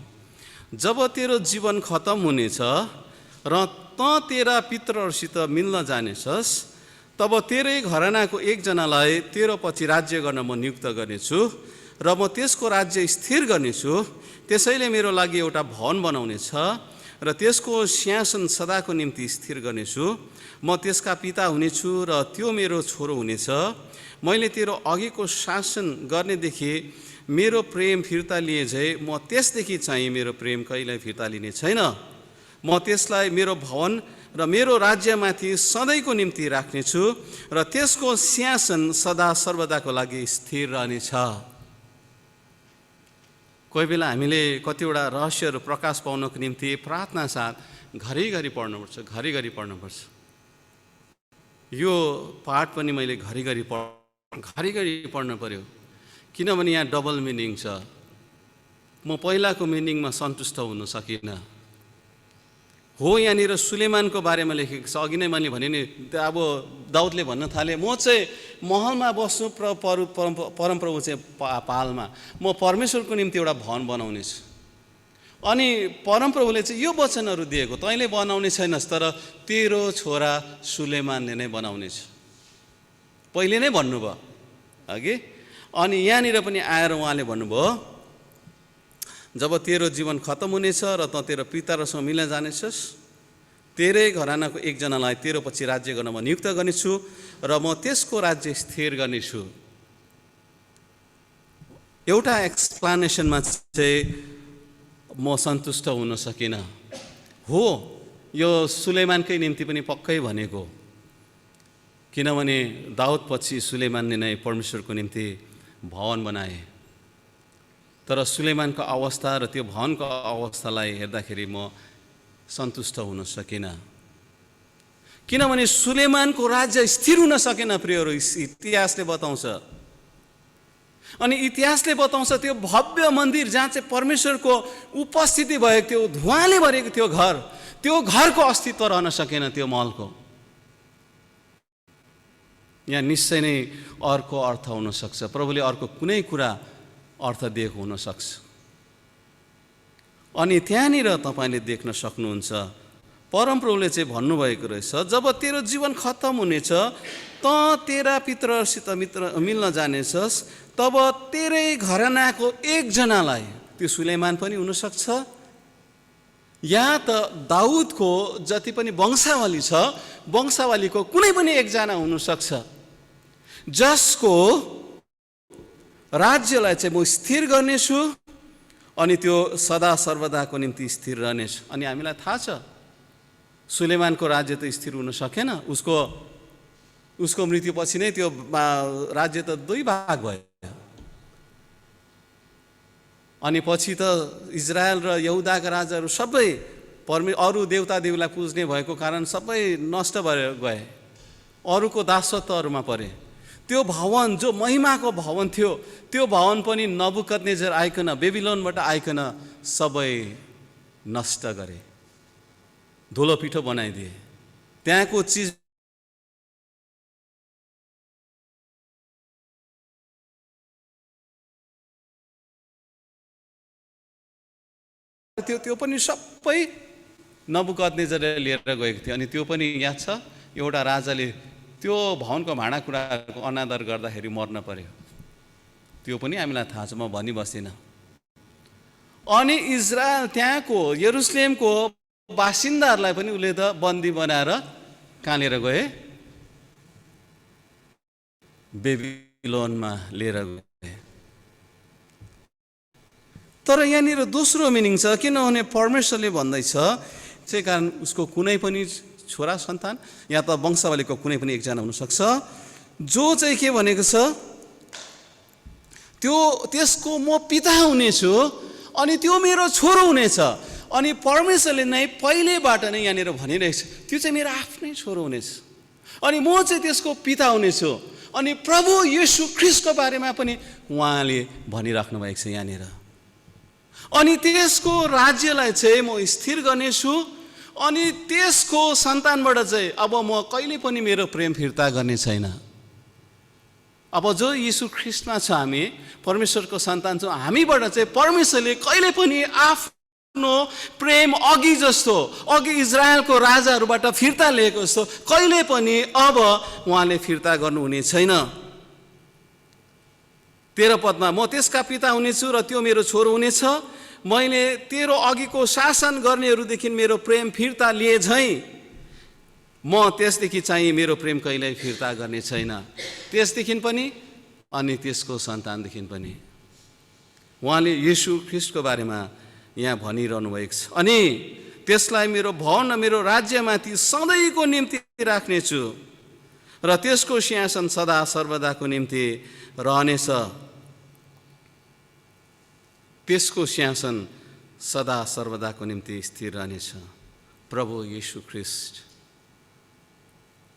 जब तेरो जीवन खत्तम हुनेछ र त तेरा पितरहरूसित मिल्न जानेछस्, तब तेरै घरानाको एकजनालाई तेरो पछि राज्य गर्न म नियुक्त गर्नेछु र म त्यसको राज्य स्थिर गर्नेछु। त्यसैले मेरो लागि एउटा भवन बनाउने छ र त्यसको सिंहासन सदाको निम्ति स्थिर गर्नेछु। म त्यसका पिता हुनेछु र त्यो मेरो छोरो हुनेछ। मैले तेरो अघिको शासन गर्नेदेखि मेरो प्रेम फिर्ता लिए झै म त्यसदेखि चाहिँ मेरो प्रेम कहिल्यै फिर्ता लिने छैन। म त्यसलाई मेरो भवन र मेरो राज्यमाथि सधैँको निम्ति राख्नेछु र त्यसको सिंहासन सदा सर्वदाको लागि स्थिर रहनेछ। कोही बेला हामीले कतिवटा रहस्यहरू प्रकाश पाउनको निम्ति प्रार्थना साथ घरिघरि पढ्नुपर्छ। यो पाठ पनि मैले घरिघरि पढ्नु पर्यो, किनभने यहाँ डबल मिनिङ छ। म पहिलाको मिनिङमा सन्तुष्ट हुन सकिनँ। हो, यहाँनिर सुलेमानको बारेमा लेखेको छ। अघि नै मैले भने नि, अब दाउदले भन्न थाले, म चाहिँ महलमा बस्नु, परमप्रभु चाहिँ पालमा, म परमेश्वरको निम्ति एउटा भवन बनाउनेछु। अनि परमप्रभुले चाहिँ यो वचनहरू दिएको, तैँले बनाउने छैनस्, तर तेरो छोरा सुलेमानले नै बनाउनेछ। पहिले नै भन्नुभयो अघि। अनि यहाँनिर पनि आएर उहाँले भन्नुभयो, जब तेरो जीवन खत्तम हुनेछ र त तेरो पिताहरूसँग मिल्न जानेछस्, तेरै घरानाको एकजनालाई तेरो पछि राज्य गर्न म नियुक्त गर्नेछु र म त्यसको राज्य स्थिर गर्नेछु। एउटा एक्सप्लानेसनमा चाहिँ म सन्तुष्ट हुन सकिनँ। हो, यो सुलेमानकै निम्ति पनि पक्कै भनेको, किनभने दाउद पछि सुलेमानले नै परमेश्वरको निम्ति भवन बनाए। तर सुलेमानको अवस्था र त्यो भवनको अवस्थालाई हेर्दाखेरि म सन्तुष्ट हुन सकिनँ, किनभने सुलेमानको राज्य स्थिर हुन सकेन। प्रियहरू, इतिहासले बताउँछ। अनि इतिहासले बताउँछ त्यो भव्य मन्दिर जहाँ चाहिँ परमेश्वरको उपस्थिति भएको थियो, धुवाँले भरेको थियो घर, त्यो घरको अस्तित्व रहन सकेन त्यो महलको। यहाँ निश्चय नै अर्को अर्थ हुनसक्छ। प्रभुले अर्को कुनै कुरा अर्थ दिएको हुनसक्छ। अनि त्यहाँनिर तपाईँले देख्न सक्नुहुन्छ, परमप्रभुले चाहिँ भन्नुभएको रहेछ, जब तेरो जीवन खत्तम हुनेछ, त तेरा पितरहरूसित मिल्न जानेछस्, तब तेरै घरानाको एकजनालाई, त्यो सुलेमान पनि हुनसक्छ, यहाँ त दाउदको जति पनि वंशावली छ, वंशावलीको कुनै पनि एकजना हुनसक्छ जसको राज्यलाई चाहिँ म स्थिर गर्नेछु अनि त्यो सदा सर्वदाको निम्ति स्थिर रहनेछ। अनि हामीलाई थाहा छ सुलेमानको राज्य त स्थिर हुन सकेन, उसको मृत्युपछि नै त्यो राज्य त दुई भाग भयो। अनि पछि त इजरायल र यहुदाका राजाहरू सबै अरू देवतादेवीलाई पुज्ने भएको कारण सबै नष्ट भएर गए, अरूको दासत्वहरूमा परे। त्यो भवन जो महिमाको भवन थियो, त्यो भवन पनि नबुकदनेजर आइकन बेबिलोनबाट आइकन सबै नष्ट गरे, धुलो पिठो बनाइदिए। त्यहाँको चिज त्यो पनि सबै नबुकदनेजरले लिएर गएको थियो। अनि त्यो पनि याद छ, एउटा राजाले त्यो भवनको भाँडाकुँडाको अनादर गर्दाखेरि मर्न पर्यो। त्यो पनि हामीलाई थाहा छ, म भनी बस्दिनँ। अनि इजरायल त्यहाँको यरुसलेमको बासिन्दाहरूलाई पनि उसले त बन्दी बनाएर कहाँ लिएर गए? बेबिलोनमा लिएर गए। तर यहाँनिर दोस्रो मिनिङ छ, किनभने परमेश्वरले भन्दैछ त्यही कारण उसको कुनै पनि छोरा सन्तान या त वंशावलीको कुनै पनि एकजना हुनसक्छ जो चाहिँ के भनेको छ, त्यसको म पिता हुनेछु अनि त्यो मेरो छोरो हुनेछ। अनि परमेश्वरले नै पहिलेबाट नै यहाँनिर भनिरहेछ त्यो चाहिँ मेरो आफ्नै छोरो हुनेछ अनि म चाहिँ त्यसको पिता हुनेछु। अनि प्रभु येशू ख्रीष्टको बारेमा पनि उहाँले भनिराख्नु भएको छ यहाँनिर। अनि त्यसको राज्यलाई चाहिँ म स्थिर गर्नेछु अनि त्यसको सन्तानबाट चाहिँ अब म कहिले पनि मेरो प्रेम फिर्ता गर्ने छैन। अब जो यीशु ख्रीष्टमा छ, हामी परमेश्वरको सन्तान छौँ, हामीबाट चाहिँ परमेश्वरले कहिले पनि आफ्नो प्रेम अघि इजरायलको राजाहरूबाट फिर्ता लिएको जस्तो कहिले पनि अब उहाँले फिर्ता गर्नुहुने छैन। 13 पदमा म त्यसका पिता हुनेछु र त्यो मेरो छोरो हुनेछ। मैले तेरो अघिको शासन गर्नेहरूदेखि मेरो प्रेम फिर्ता लिए झैँ म त्यसदेखि चाहिँ मेरो प्रेम कहिल्यै फिर्ता गर्ने छैन, त्यसदेखि पनि अनि त्यसको सन्तानदेखि पनि। उहाँले येशू ख्रीष्टको बारेमा यहाँ भनिरहनु भएको छ। अनि त्यसलाई मेरो भवन र मेरो राज्यमाथि सधैँको निम्ति राख्नेछु र त्यसको सिंहासन सदा सर्वदाको निम्ति रहनेछ। त्यसको सिंहासन सदा सर्वदाको निम्ति स्थिर रहनेछ। प्रभु येशू ख्रीष्ट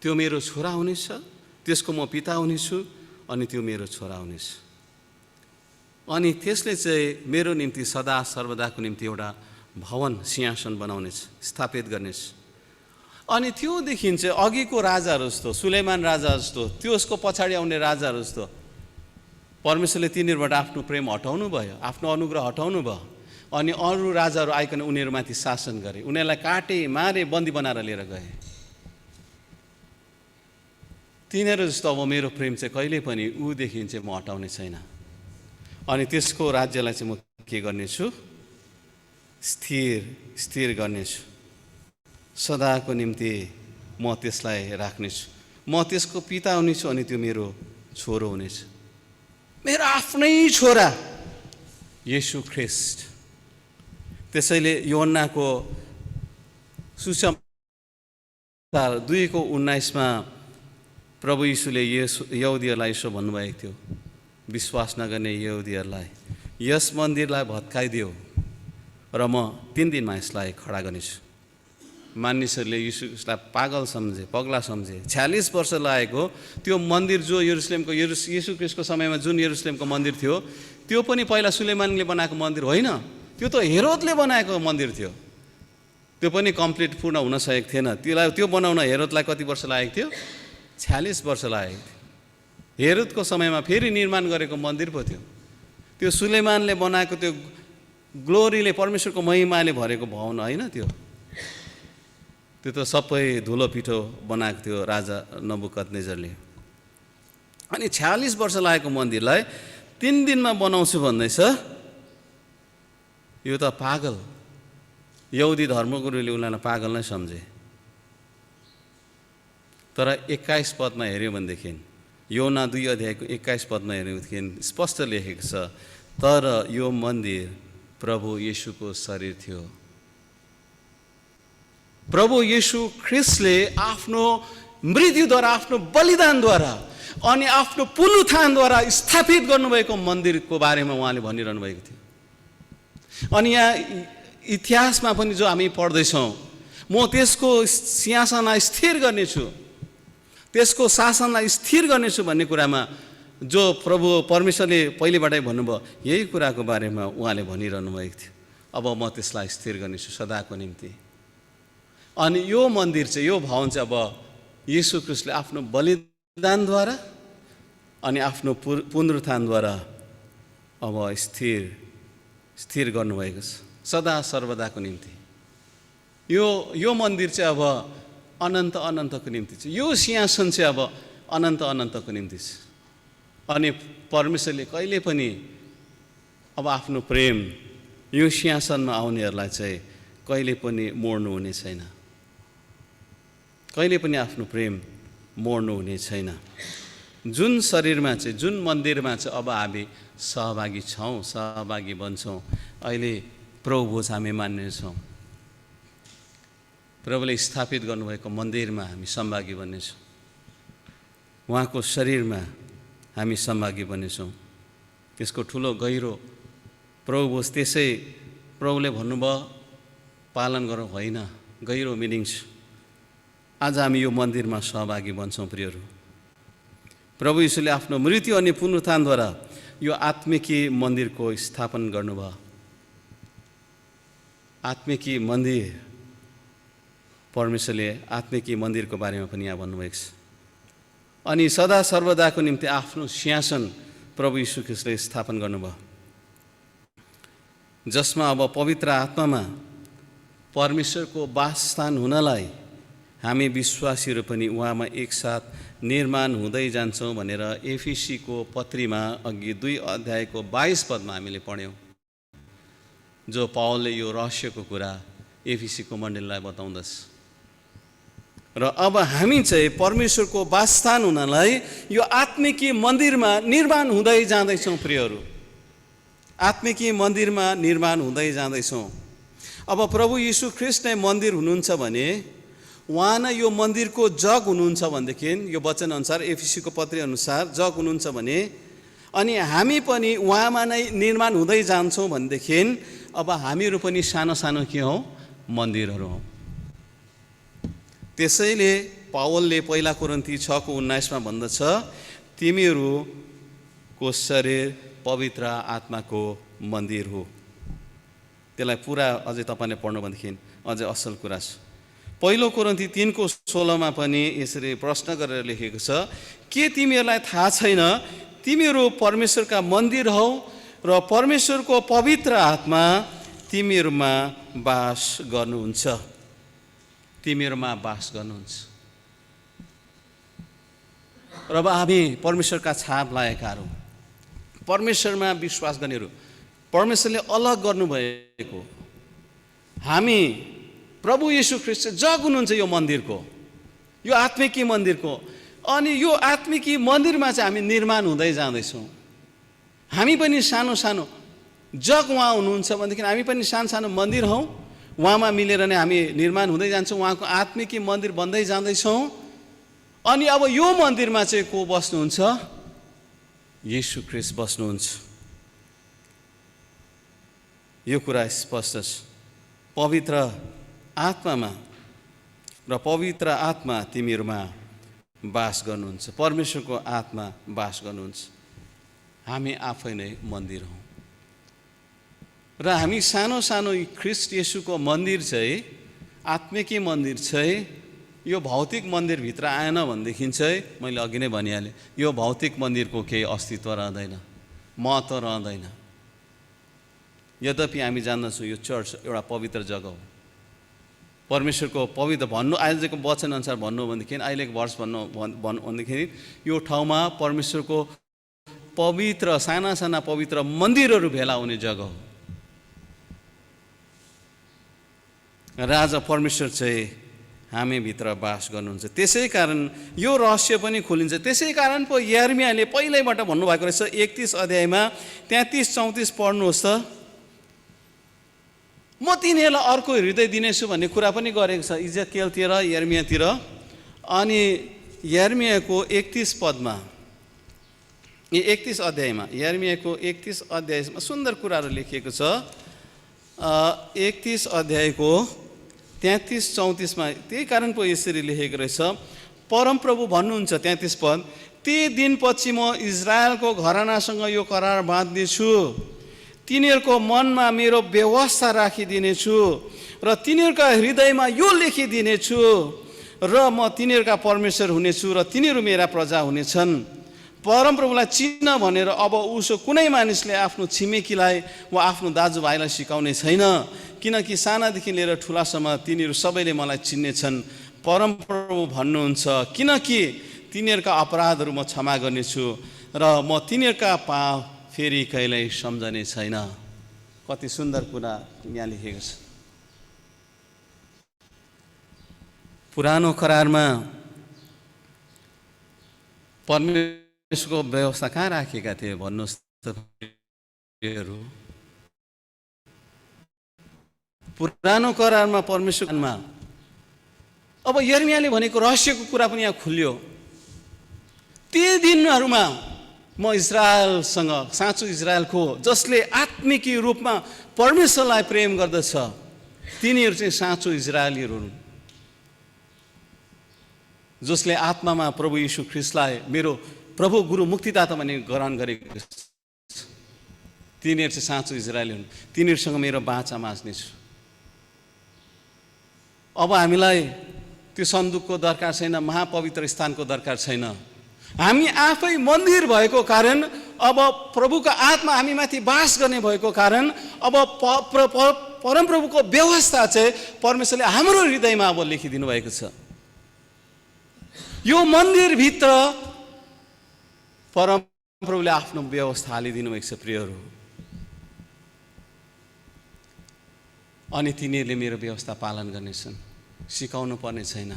त्यो मेरो छोरा हुनेछ, त्यसको म पिता हुनेछु अनि त्यो मेरो छोरा हुनेछ। अनि त्यसले चाहिँ मेरो निम्ति सदा सर्वदाको निम्ति एउटा भवन सिंहासन बनाउनेछ, स्थापित गर्नेछ। अनि त्योदेखि चाहिँ अघिको राजाहरू जस्तो, सुलेमान राजा जस्तो, त्यसको पछाडि आउने राजाहरू जस्तो परमेश्वरले तिनीहरूबाट आफ्नो प्रेम हटाउनु भयो, आफ्नो अनुग्रह हटाउनु भयो। अनि अरू राजाहरू आइकन उनीहरूमाथि शासन गरे, उनीहरूलाई काटे मारे बन्दी बनाएर लिएर गए। तिनीहरू जस्तो अब मेरो प्रेम चाहिँ कहिले पनि ऊदेखि चाहिँ म हटाउने छैन। अनि त्यसको राज्यलाई चाहिँ म के गर्नेछु? स्थिर गर्नेछु, सदाको निम्ति म त्यसलाई राख्नेछु। म त्यसको पिता हुनेछु अनि त्यो मेरो छोरो हुनेछ, मेरो आफ्नै छोरा येशू ख्रीष्ट। त्यसैले योहन्नाको सुसमाचार 2:19 प्रभु यीशुले यहुदीहरूलाई यसो भन्नुभएको थियो, विश्वास नगर्ने यहुदीहरूलाई यस मन्दिरलाई भत्काइदियो र म 3 दिनमा यसलाई खडा गर्नेछु। मानिसहरूले यसलाई पागल सम्झे, पगला सम्झे। 46 वर्ष लागेको त्यो मन्दिर जो यरुसलेमको येशू ख्रीष्टको समयमा जुन यरुसलेमको मन्दिर थियो त्यो पनि पहिला सुलेमानले बनाएको मन्दिर होइन, त्यो त हेरोदले बनाएको मन्दिर थियो। त्यो पनि कम्प्लिट पूर्ण हुन सकेको थिएन। त्यो बनाउन हेरोदलाई कति वर्ष लागेको थियो? 46 वर्ष लागेको थियो। हेरोदको समयमा फेरि निर्माण गरेको मन्दिर पो थियो। त्यो सुलेमानले बनाएको त्यो ग्लोरीले, परमेश्वरको महिमाले भरेको भवन होइन त्यो त सबै धुलो पिठो बनाएको थियो राजा नबुकदनेजरले। अनि 46 वर्ष लागेको मन्दिरलाई 3 दिनमा बनाउँछु भन्दैछ। यो त पागल, यहुदी धर्मगुरुले उनीहरूलाई पागल नै सम्झे। तर 21 पदमा हेऱ्यो भनेदेखि, योना 2 अध्यायको 21 पदमा हेऱ्यो भनेदेखि स्पष्ट लेखेको छ, तर यो मन्दिर प्रभु येशूको शरीर थियो। प्रभु येशू ख्रिस्टले आफ्नो मृत्युद्वारा, आफ्नो बलिदानद्वारा अनि आफ्नो पुनरुत्थानद्वारा स्थापित गर्नुभएको मन्दिरको बारेमा उहाँले भनिरहनु भएको थियो। अनि यहाँ इतिहासमा पनि जो हामी पढ्दैछौँ, म त्यसको सिंहासनलाई स्थिर गर्नेछु, त्यसको शासनलाई स्थिर गर्नेछु भन्ने कुरामा जो प्रभु परमेश्वरले पहिलेबाटै भन्नुभयो, यही कुराको बारेमा उहाँले भनिरहनु भएको थियो। अब म त्यसलाई स्थिर गर्नेछु सदाको निम्ति। अनि यो मन्दिर चाहिँ, यो भवन चाहिँ अब येशू ख्रिस्टले आफ्नो बलिदानद्वारा अनि आफ्नो पुनरुत्थानद्वारा अब स्थिर गर्नुभएको छ सदा सर्वदाको निम्ति। यो मन्दिर चाहिँ अब अनन्तको निम्ति छ। यो सिंहासन चाहिँ अब अनन्तको निम्ति छ। अनि परमेश्वरले कहिले पनि अब आफ्नो प्रेम यो सिंहासनमा आउनेहरूलाई चाहिँ कहिले पनि मोड्नु हुने छैन, कहिले पनि आफ्नो प्रेम मोड्नु हुने छैन। जुन शरीरमा चाहिँ, जुन मन्दिरमा चाहिँ अब हामी सहभागी छौँ, सहभागी बन्छौँ, अहिले प्रभु भोज हामी मान्नेछौँ। प्रभुले स्थापित गर्नुभएको मन्दिरमा हामी सहभागी बन्नेछौँ, उहाँको शरीरमा हामी सहभागी बन्नेछौँ। त्यसको ठुलो गहिरो प्रभु भोज त्यसै प्रभुले भन्नुभयो पालन गरौँ होइन, गहिरो मिनिङ छ। आज हामी यो मन्दिरमा सहभागी बन्छौँ। प्रियहरू, प्रभु यीशुले आफ्नो मृत्यु अनि पुनरुत्थानद्वारा यो आत्मिकी मन्दिरको स्थापना गर्नुभयो। आत्मिकी मन्दिर, परमेश्वरले आत्मिकी मन्दिरको बारेमा पनि यहाँ भन्नुभएको छ। अनि सदा सर्वदाको निम्ति आफ्नो सिंहासन प्रभु यीशु ख्रिस्टले स्थापना गर्नुभयो, जसमा अब पवित्र आत्मामा परमेश्वरको वासस्थान हुनलाई हामी विश्वासीहरू पनि उहाँमा एकसाथ निर्माण हुँदै जान्छौँ भनेर एफिसीको पत्रीमा अघि 2 अध्यायको 22 पदमा हामीले पढ्यौँ, जो पावलले यो रहस्यको कुरा एफिसीको मण्डलीलाई बताउँदछ। र अब हामी चाहिँ परमेश्वरको वासस्थान हुनलाई यो आत्मिकी मन्दिरमा निर्माण हुँदै जाँदैछौँ। प्रियहरू, आत्मिकी मन्दिरमा निर्माण हुँदै जाँदैछौँ। अब प्रभु यीशु ख्रिस्ट नै मन्दिर हुनुहुन्छ भने उहाँ नै यो मन्दिरको जग हुनुहुन्छ भनेदेखि, यो वचन अनुसार एफिसीको पत्री अनुसार जग हुनुहुन्छ भने, अनि हामी पनि उहाँमा नै निर्माण हुँदै जान्छौँ भनेदेखि अब हामीहरू पनि सानो सानो के हौँ, मन्दिरहरू हौँ। त्यसैले पावलले पहिला कोरिन्थी 6:19 भन्दछ, तिमीहरूको शरीर पवित्र आत्माको मन्दिर हो। त्यसलाई पुरा अझै तपाईँले पढ्नु भनेदेखि अझै असल कुरा छ। पहिलो कोरिन्थी 3:16 पनि यसरी प्रश्न गरेर लेखेको छ, के तिमीहरूलाई थाहा छैन तिमीहरू परमेश्वरका मन्दिर हौ र परमेश्वरको पवित्र आत्मा तिमीहरूमा वास गर्नुहुन्छ। तिमीहरूमा वास गर्नुहुन्छ। र अब हामी परमेश्वरका छाप लागेकाहरू, परमेश्वरमा विश्वास गर्नेहरू, परमेश्वरले अलग गर्नुभएको हामी, प्रभु येशू ख्रिस्ट जग हुनुहुन्छ यो मन्दिरको, यो आत्मिकी मन्दिरको। अनि यो आत्मिकी मन्दिरमा चाहिँ हामी निर्माण हुँदै जाँदैछौँ। हामी पनि सानो सानो जग उहाँ हुनुहुन्छ भनेदेखि हामी पनि सानो सानो मन्दिर हौँ। उहाँमा मिलेर नै हामी निर्माण हुँदै जान्छौँ, उहाँको आत्मिकी मन्दिर बन्दै जाँदैछौँ। अनि अब यो मन्दिरमा चाहिँ को बस्नुहुन्छ? येशू ख्रिस्ट बस्नुहुन्छ। यो कुरा स्पष्ट छ। पवित्र आत्मामा र पवित्र आत्मा तिमीहरूमा वास गर्नुहुन्छ। परमेश्वरको आत्मा वास गर्नुहुन्छ। हामी आफै नै मन्दिर हौँ र हामी सानो सानो ख्रिस्ट येशूको मन्दिर चाहिँ, आत्मिकी मन्दिर चाहिँ यो भौतिक मन्दिरभित्र आएन भनेदेखि चाहिँ मैले अघि नै भनिहालेँ, यो भौतिक मन्दिरको केही अस्तित्व रहँदैन, महत्त्व रहँदैन। यद्यपि हामी जान्दछौँ यो चर्च एउटा पवित्र जग्गा हो। परमेश्वरको पवित्र भन्नु, आजको वचन अनुसार भन्नु भनेदेखि, अहिलेको वर्ष भन्नु भनेदेखि यो ठाउँमा परमेश्वरको पवित्र साना साना पवित्र मन्दिरहरू भेला हुने जग्गा हो। राजा परमेश्वर चाहिँ हामीभित्र बास गर्नुहुन्छ। त्यसै कारण यो रहस्य पनि खोलिन्छ। त्यसै कारण पो यर्मियाले पहिल्यैबाट भन्नुभएको रहेछ 31 अध्यायमा 33-34 पढ्नुहोस् त। म तिनीहरूलाई अर्को हृदय दिनेछु भन्ने कुरा पनि गरेको छ इजकेलतिर, यर्मियातिर। अनि यर्मियाको 31 पदमा, 31 अध्यायमा, यर्मियाको 31 अध्यायमा सुन्दर कुराहरू लेखिएको छ। 31 अध्यायको 33-34मा त्यही कारण पो यसरी लेखेको रहेछ। परमप्रभु भन्नुहुन्छ 33 पद, ती दिनपछि म इजरायलको घरानासँग यो करार बाँध्नेछु, तिनीहरूको मनमा मेरो व्यवस्था राखिदिनेछु र तिनीहरूका हृदयमा यो लेखिदिनेछु र म तिनीहरूका परमेश्वर हुनेछु र तिनीहरू मेरा प्रजा हुनेछन्। परमप्रभुलाई चिन्न भनेर अब उसो कुनै मानिसले आफ्नो छिमेकीलाई वा आफ्नो दाजुभाइलाई सिकाउने छैन, किनकि सानादेखि लिएर ठुलासम्म तिनीहरू सबैले मलाई चिन्नेछन्। परमप्रभु भन्नुहुन्छ, किनकि तिनीहरूका अपराधहरू म क्षमा गर्नेछु र म तिनीहरूका पाप फेरि कहिल्यै सम्झने छैन। कति सुन्दर कुरा यहाँ लेखेको छ। पुरानो करारमा परमेश्वरको व्यवस्था कहाँ राखेका थिए भन्नुहोस् त। पुरानो करारमा परमेश्वरमा अब यर्मियाले भनेको रहस्यको कुरा पनि यहाँ खुल्यो। ती दिनहरूमा म इजरायलसँग, साँचो इजरायलको जसले आत्मिक रूपमा परमेश्वरलाई प्रेम गर्दछ, तिनीहरू चाहिँ साँचो इजरायलीहरू हुन्। जसले आत्मामा प्रभु यीशु ख्रीष्टलाई मेरो प्रभु गुरु मुक्तिदाता भन्ने ग्रहण गरेको, तिनीहरू चाहिँ साँचो इजरायली हुन्। तिनीहरूसँग मेरो बाचा माझ्नेछु। अब हामीलाई त्यो सन्दुकको दरकार छैन, महापवित्र स्थानको दरकार छैन। हामी आफै मन्दिर भएको कारण, अब प्रभुको आत्मा हामी माथि बास गर्ने भएको कारण, अब परमप्रभुको व्यवस्था चाहिँ परमेश्वरले हाम्रो हृदयमा अब लेखिदिनु भएको छ। यो मन्दिरभित्र परमप्रभुले आफ्नो व्यवस्था हालिदिनु भएको छ प्रियहरू। अनि तिनीहरूले मेरो व्यवस्था पालन गर्नेछन्, सिकाउनु पर्ने छैन।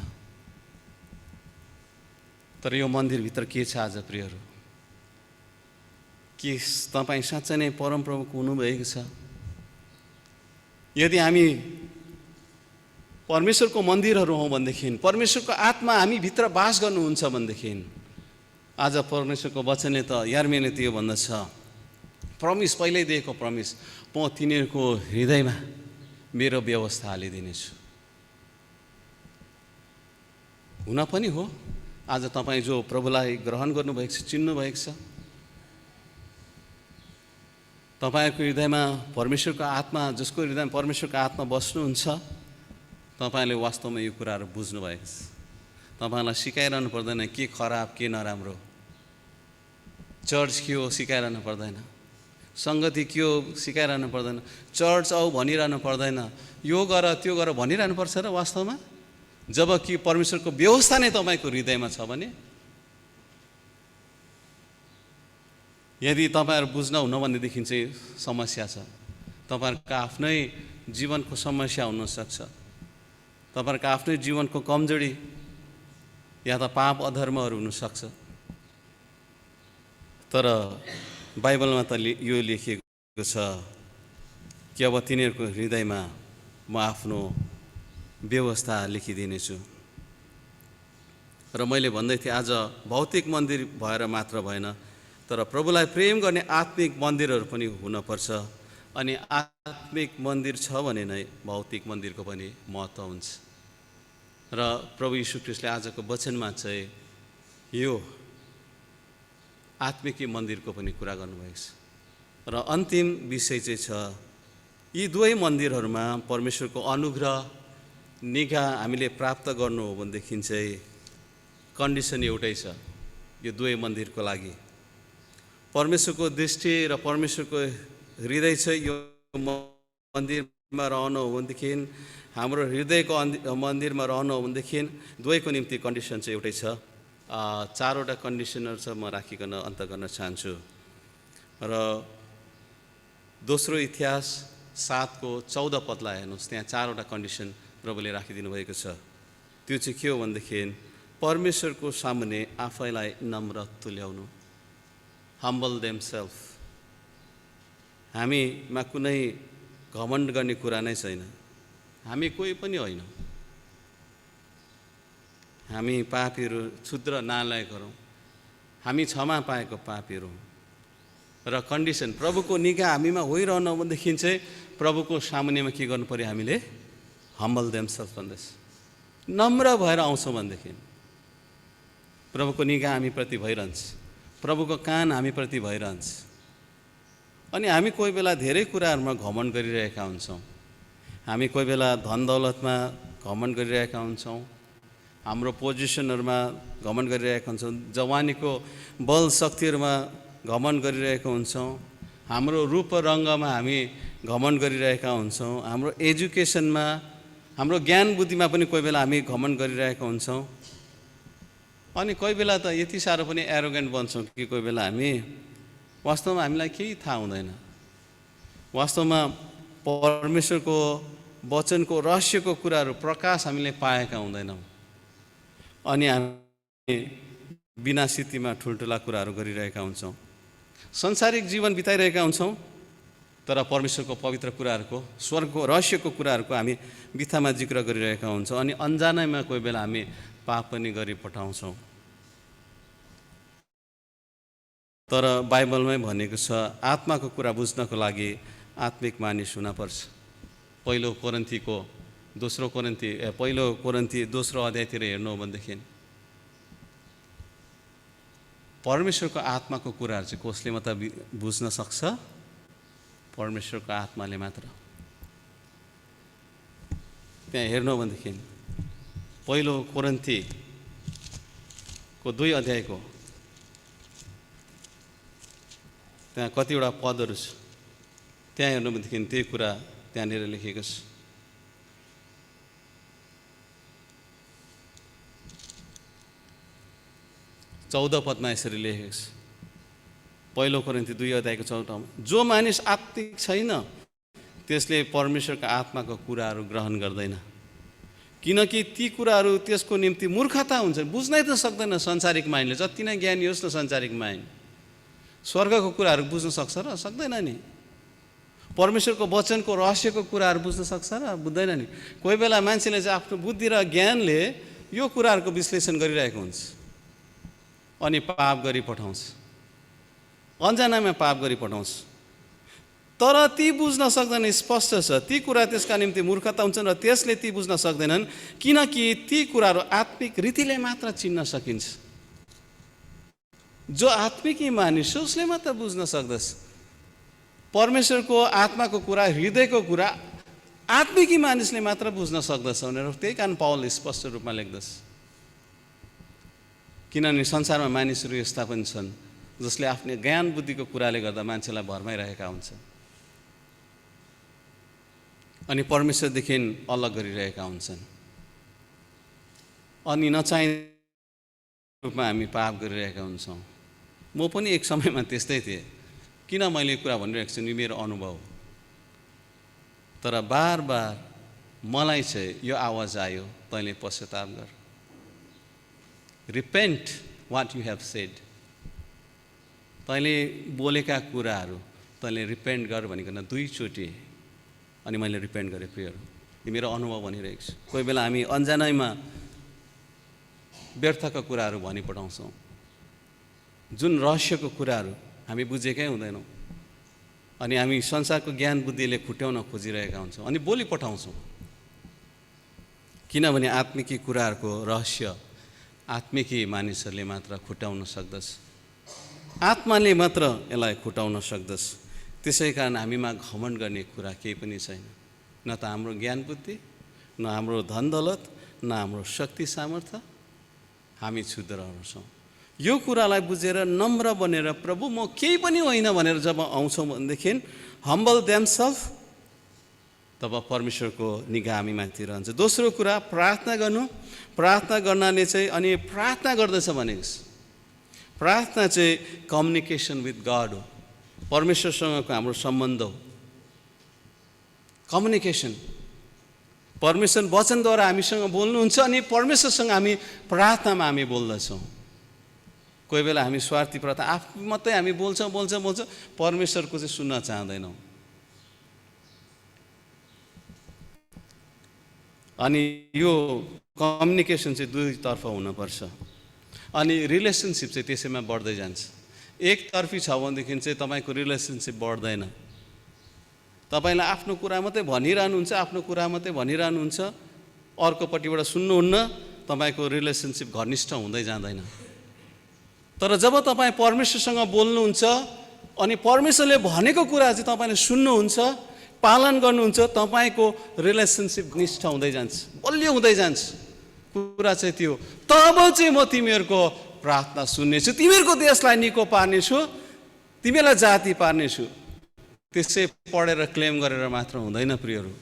तर यो मन्दिरभित्र के छ आज प्रियहरू? के तपाईँ साँच्चै नै परमप्रभुको हुनुभएको छ? यदि हामी परमेश्वरको मन्दिरहरू हौँ भनेदेखि, परमेश्वरको आत्मा हामी भित्र बास गर्नुहुन्छ भनेदेखि, आज परमेश्वरको वचनले त यर्मियाले त्यो भन्दछ, प्रमिस पहिल्यै दिएको प्रमिस, म तिनीहरूको हृदयमा मेरो व्यवस्था हालिदिनेछु। हुन पनि हो। आज तपाईँ जो प्रभुलाई ग्रहण गर्नुभएको छ, चिन्नुभएको छ, तपाईँहरूको हृदयमा परमेश्वरको आत्मा, जसको हृदयमा परमेश्वरको आत्मा बस्नुहुन्छ, तपाईँले वास्तवमा यो कुराहरू बुझ्नुभएको छ। तपाईँलाई सिकाइरहनु पर्दैन के खराब के नराम्रो, चर्च के हो सिकाइरहनु पर्दैन, सङ्गति के हो सिकाइरहनु पर्दैन, चर्च आऊ भनिरहनु पर्दैन, यो गर त्यो गर भनिरहनु पर्छ र वास्तवमा? जबकि परमेश्वरको व्यवस्था नै तपाईँको हृदयमा छ भने, यदि तपाईँहरू बुझ्न हुन भनेदेखि चाहिँ समस्या छ। तपाईँहरूको आफ्नै जीवनको समस्या हुनसक्छ, तपाईँहरूको आफ्नै जीवनको कमजोरी या त पाप अधर्महरू हुनसक्छ। तर बाइबलमा त यो लेखिएको छ कि अब तिनीहरूको हृदयमा म आफ्नो व्यवस्था लेखिदिनेछु। र मैले भन्दै थिएँ, आज भौतिक मन्दिर भएर मात्र भएन, तर प्रभुलाई प्रेम गर्ने आत्मिक मन्दिरहरू पनि हुनपर्छ। अनि आत्मिक मन्दिर छ भने नै भौतिक मन्दिरको पनि महत्त्व हुन्छ। र प्रभु यीशु ख्रीष्टले आजको वचनमा चाहिँ यो आत्मिक मन्दिरको पनि कुरा गर्नुभएको छ। र अन्तिम विषय चाहिँ छ, यी दुवै मन्दिरहरूमा परमेश्वरको अनुग्रह निगाह हामीले प्राप्त गर्नु हो भनेदेखि चाहिँ कन्डिसन एउटै छ। यो दुवै मन्दिरको लागि परमेश्वरको दृष्टि र परमेश्वरको हृदय चाहिँ यो मन्दिरमा रहनु हो भनेदेखि, हाम्रो हृदयको मन्दिरमा रहनु हो भनेदेखि दुवैको निम्ति कन्डिसन चाहिँ एउटै छ। चारवटा कन्डिसनहरू छ, म राखिकन अन्त गर्न चाहन्छु। र दोस्रो इतिहास 7 को 14 पदलाई हेर्नुहोस्, त्यहाँ चारवटा कन्डिसन प्रभुले राखिदिनु भएको छ। त्यो चाहिँ के हो भनेदेखि परमेश्वरको सामुन्ने आफैलाई नम्र तुल्याउनु, हम्बल देमसेल्फ। हामीमा कुनै घमण्ड गर्ने कुरा नै छैन। हामी कोही पनि होइन। हामी पापीहरू, क्षुद्र नालायकहरू, हामी क्षमा पाएको पापीहरू र कन्डिसन प्रभुको निगाह हामीमा होइरहनु भनेदेखि चाहिँ प्रभुको सामुन्नेमा के गर्नु पर्यो? हामीले हम्बल देमसेल्फ भन्दैछ, नम्र भएर आउँछौँ भनेदेखि प्रभुको निगाह हामीप्रति भइरहन्छ, प्रभुको कान हामीप्रति भइरहन्छ। अनि हामी कोही बेला धेरै कुराहरूमा घमण्ड गरिरहेका हुन्छौँ। हामी कोही बेला धन दौलतमा घमण्ड गरिरहेका हुन्छौँ, हाम्रो पोजिसनहरूमा घमण्ड गरिरहेका हुन्छौँ, जवानीको बल शक्तिहरूमा घमण्ड गरिरहेका हुन्छौँ, हाम्रो रूप रङ्गमा हामी घमण्ड गरिरहेका हुन्छौँ, हाम्रो एजुकेसनमा, हाम्रो ज्ञान बुद्धिमा पनि कोही बेला हामी घमण्ड गरिरहेका हुन्छौँ। अनि कोही बेला त यति साह्रो पनि एरोगेन्ट बन्छौँ कि कोही बेला हामी वास्तवमा हामीलाई केही थाहा हुँदैन। वास्तवमा परमेश्वरको वचनको रहस्यको कुराहरू प्रकाश हामीले पाएका हुँदैनौँ। अनि हामी बिना स्थितिमा ठुल्ठुला कुराहरू गरिरहेका हुन्छौँ, संसारिक जीवन बिताइरहेका हुन्छौँ, तर परमेश्वरको पवित्र कुराहरूको, स्वर्गको रहस्यको कुराहरूको हामी बित्थामा जिक्र गरिरहेका हुन्छौँ। अनि अन्जानैमा कोही बेला हामी पाप पनि गरिपठाउँछौँ। तर बाइबलमै भनेको छ आत्माको कुरा बुझ्नको लागि आत्मिक मानिस हुनपर्छ। पहिलो कोरिन्थी दोस्रो अध्यायतिर हेर्नु हो भनेदेखि परमेश्वरको आत्माको कुराहरू चाहिँ कसले मात्र बुझ्न सक्छ? परमेश्वरको आत्माले मात्र। त्यहाँ हेर्नु हो भनेदेखि पहिलो कोरिन्थीको 2 अध्यायको त्यहाँ कतिवटा पदहरू छ, त्यहाँ हेर्नु भनेदेखि त्यही कुरा त्यहाँनिर लेखेको छ। चौध पदमा यसरी लेखेको छ, पहिलो कोरिन्थी 2 अध्यायको 14मा, जो मानिस आत्मिक छैन त्यसले परमेश्वरको आत्माको कुराहरू ग्रहण गर्दैन, किनकि ती कुराहरू त्यसको निम्ति मूर्खता हुन्छ। बुझ्नै त सक्दैन संसारिक माइन्डले, जति नै ज्ञानी होस् न संसारिक माइन्ड। स्वर्गको कुराहरू बुझ्न सक्छ र? सक्दैन नि। परमेश्वरको वचनको रहस्यको कुराहरू बुझ्न सक्छ र? बुझ्दैन नि। कोही बेला मान्छेले चाहिँ आफ्नो बुद्धि र ज्ञानले यो कुराहरूको विश्लेषण गरिरहेको हुन्छ अनि पाप गरी पठाउँछ, अन्जानामा पाप गरी पठाउँछ। तर ती बुझ्न सक्दैन, स्पष्ट छ ती कुरा त्यसका निम्ति मूर्खता हुन्छन् र त्यसले ती बुझ्न सक्दैनन्, किनकि ती कुराहरू आत्मिक रीतिले मात्र चिन्न सकिन्छ। जो आत्मिकी मानिस हो उसले मात्र बुझ्न सक्दछ। परमेश्वरको आत्माको कुरा, हृदयको कुरा आत्मिकी मानिसले मात्र बुझ्न सक्दछ भनेर त्यही कारण पावलले स्पष्ट रूपमा लेख्दछ। किनभने संसारमा मानिसहरू यस्ता पनि छन् जसले आफ्नो ज्ञान बुद्धिको कुराले गर्दा मान्छेलाई भरमाइरहेका हुन्छन् अनि परमेश्वरदेखि अलग गरिरहेका हुन्छन्। अनि नचाहिने रूपमा हामी पाप गरिरहेका हुन्छौँ। म पनि एक समयमा त्यस्तै थिएँ। किन मैले यो कुरा भनिरहेको छु? मेरो अनुभव। तर बार बार मलाई चाहिँ यो आवाज आयो, तैँले पश्चाताप गर, repent what you have shed. तैँले बोलेका कुराहरू तैँले रिपेन्ट गर भनिकन 2 चोटि। अनि मैले रिपेन्ट गरेँ। प्रियहरू, यो मेरो अनुभव भनिरहेको छु। कोही बेला हामी अन्जानैमा व्यर्थका कुराहरू भनिपठाउँछौँ, जुन रहस्यको कुराहरू हामी बुझेकै हुँदैनौँ। अनि हामी संसारको ज्ञान बुद्धिले खुट्याउन खोजिरहेका हुन्छौँ अनि बोली पठाउँछौँ। किनभने आत्मिकी कुराहरूको रहस्य आत्मिकी मानिसहरूले मात्र खुट्याउन सक्दछ, आत्माले मात्र यसलाई खुट्याउन सक्दछ। त्यसै कारण हामीमा घमण्ड गर्ने कुरा केही पनि छैन। न त हाम्रो ज्ञान बुद्धि, न हाम्रो धन दौलत, न हाम्रो शक्ति सामर्थ्य। हामी क्षुद्रहरू छौँ। यो कुरालाई बुझेर नम्र बनेर प्रभु म केही पनि होइन भनेर जब आउँछौँ भनेदेखि हम्बल देमसेल्फ, तब परमेश्वरको निगाह हामी माथि रहन्छ। दोस्रो कुरा प्रार्थना गर्नु। प्रार्थना गर्नाले चाहिँ, अनि प्रार्थना गर्दछ भनेको छ, प्रार्थना चाहिँ कम्युनिकेसन विथ गड हो। परमेश्वरसँगको हाम्रो सम्बन्ध हो, कम्युनिकेसन। परमेश्वर वचनद्वारा हामीसँग बोल्नुहुन्छ अनि परमेश्वरसँग हामी प्रार्थनामा हामी बोल्दछौँ। कोही बेला हामी स्वार्थी प्रार्थना आफू मात्रै हामी बोल्छौँ परमेश्वरको चाहिँ सुन्न चाहँदैनौँ। अनि यो कम्युनिकेसन चाहिँ दुईतर्फ हुनुपर्छ। अनि रिलेसनसिप चाहिँ त्यसैमा बढ्दै जान्छ। एकतर्फी छ भनेदेखि चाहिँ तपाईँको रिलेसनसिप बढ्दैन। तपाईँलाई आफ्नो कुरा मात्रै भनिरहनुहुन्छ, अर्कोपट्टिबाट सुन्नुहुन्न, तपाईँको रिलेसनसिप घनिष्ठ हुँदै जाँदैन। तर जब तपाईँ परमेश्वरसँग बोल्नुहुन्छ अनि परमेश्वरले भनेको कुरा चाहिँ तपाईँले सुन्नुहुन्छ, पालन गर्नुहुन्छ, तपाईँको रिलेसनसिप घनिष्ठ हुँदै जान्छ, बलियो हुँदै जान्छ। कुरा चाहिँ त्यो, तब चाहिँ म तिमीहरूको प्रार्थना सुन्नेछु, तिमीहरूको देशलाई निको पार्नेछु, तिमीलाई जाति पार्नेछु। त्यसै पढेर क्लेम गरेर मात्र हुँदैन प्रियहरू।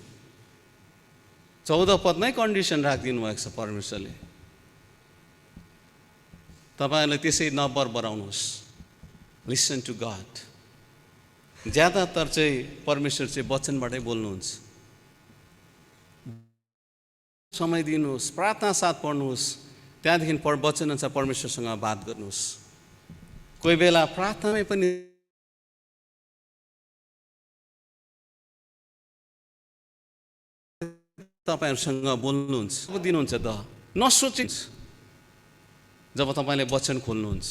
14 पद नै कन्डिसन राखिदिनु भएको छ परमेश्वरले। तपाईँहरूले त्यसै नम्बर बढाउनुहोस्। Listen to God. ज्यादातर चाहिँ परमेश्वर चाहिँ वचनबाटै बोल्नुहुन्छ। समय दिनुहोस्, प्रार्थना साथ पढ्नुहोस्, त्यहाँदेखि वचन अनुसार परमेश्वरसँग बात गर्नुहोस्। कोही बेला प्रार्थनामै पनि तपाईँहरूसँग बोल्नुहुन्छ, दिनुहुन्छ त नसोचिन्छ। जब तपाईँले वचन खोल्नुहुन्छ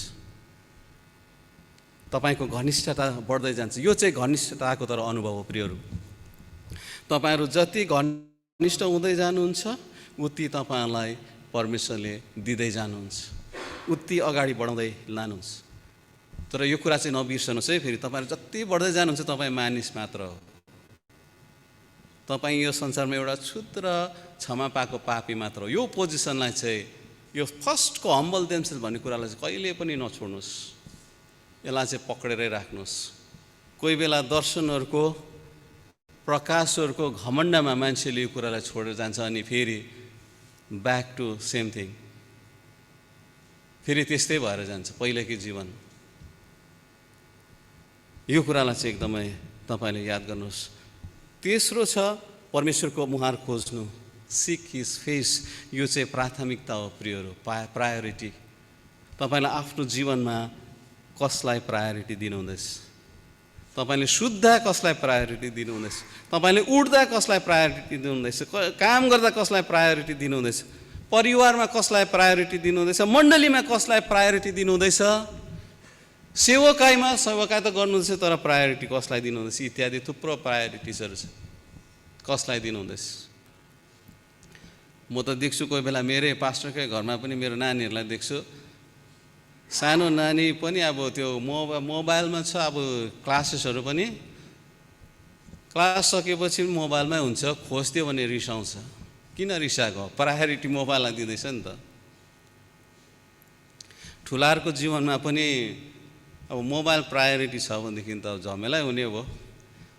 तपाईँको घनिष्ठता बढ्दै जान्छ। यो चाहिँ घनिष्ठताको तर अनुभव हो प्रियहरू। तपाईँहरू जति घनिष्ठ हुँदै जानुहुन्छ उति तपाईँलाई परमेश्वरले दिँदै जानुहुन्छ, उति अगाडि बढाउँदै लानुहुन्छ। तर यो कुरा चाहिँ नबिर्सनुहोस् है, फेरि तपाईँहरू जति बढ्दै जानुहुन्छ तपाईँ मानिस मात्र हो। तपाईँ यो संसारमा एउटा क्षुद्र क्षमा पाएको पापी मात्र हो। यो पोजिसनलाई चाहिँ, यो फर्स्टको हम्बल देमसेल्फ भन्ने कुरालाई चाहिँ कहिले पनि नछोड्नुहोस्। यसलाई चाहिँ पक्रेरै राख्नुहोस्। कोही बेला दर्शनहरूको, प्रकाशहरूको घमण्डमा मान्छेले यो कुरालाई छोडेर जान्छ अनि फेरि ब्याक टु सेम थिङ, फेरि त्यस्तै भएर जान्छ पहिलेकै जीवन। यो कुरालाई चाहिँ एकदमै तपाईँले याद गर्नुहोस्। तेस्रो छ परमेश्वरको मुहार खोज्नु, सिक हिज फेस। यो चाहिँ प्राथमिकता हो प्रियहरू, प्रायोरिटी। तपाईँलाई आफ्नो जीवनमा कसलाई प्रायोरिटी दिनुहुँदैछ? तपाईँले सुत्दा कसलाई प्रायोरिटी दिनुहुँदैछ? तपाईँले उठ्दा कसलाई प्रायोरिटी दिनुहुँदैछ? काम गर्दा कसलाई प्रायोरिटी दिनुहुँदैछ? परिवारमा कसलाई प्रायोरिटी दिनुहुँदैछ? मण्डलीमा कसलाई प्रायोरिटी दिनुहुँदैछ? सेवकाई त गर्नुहुँदैछ, तर प्रायोरिटी कसलाई दिनुहुँदैछ? इत्यादि थुप्रो प्रायोरिटिजहरू छ। कसलाई दिनुहुँदैछ? म त देख्छु कोही बेला मेरै पास्टरकै घरमा पनि मेरो नानीहरूलाई देख्छु। सानो नानी पनि अब त्यो मोबाइलमा छ। अब क्लासेसहरू पनि क्लास सकेपछि मोबाइलमै हुन्छ। खोज्दियो भने रिसाउँछ। किन रिसाएको? प्रायोरिटी मोबाइललाई दिँदैछ नि त। ठुलाहरूको जीवनमा पनि अब मोबाइल प्रायोरिटी छ भनेदेखि त झमेलै हुने हो।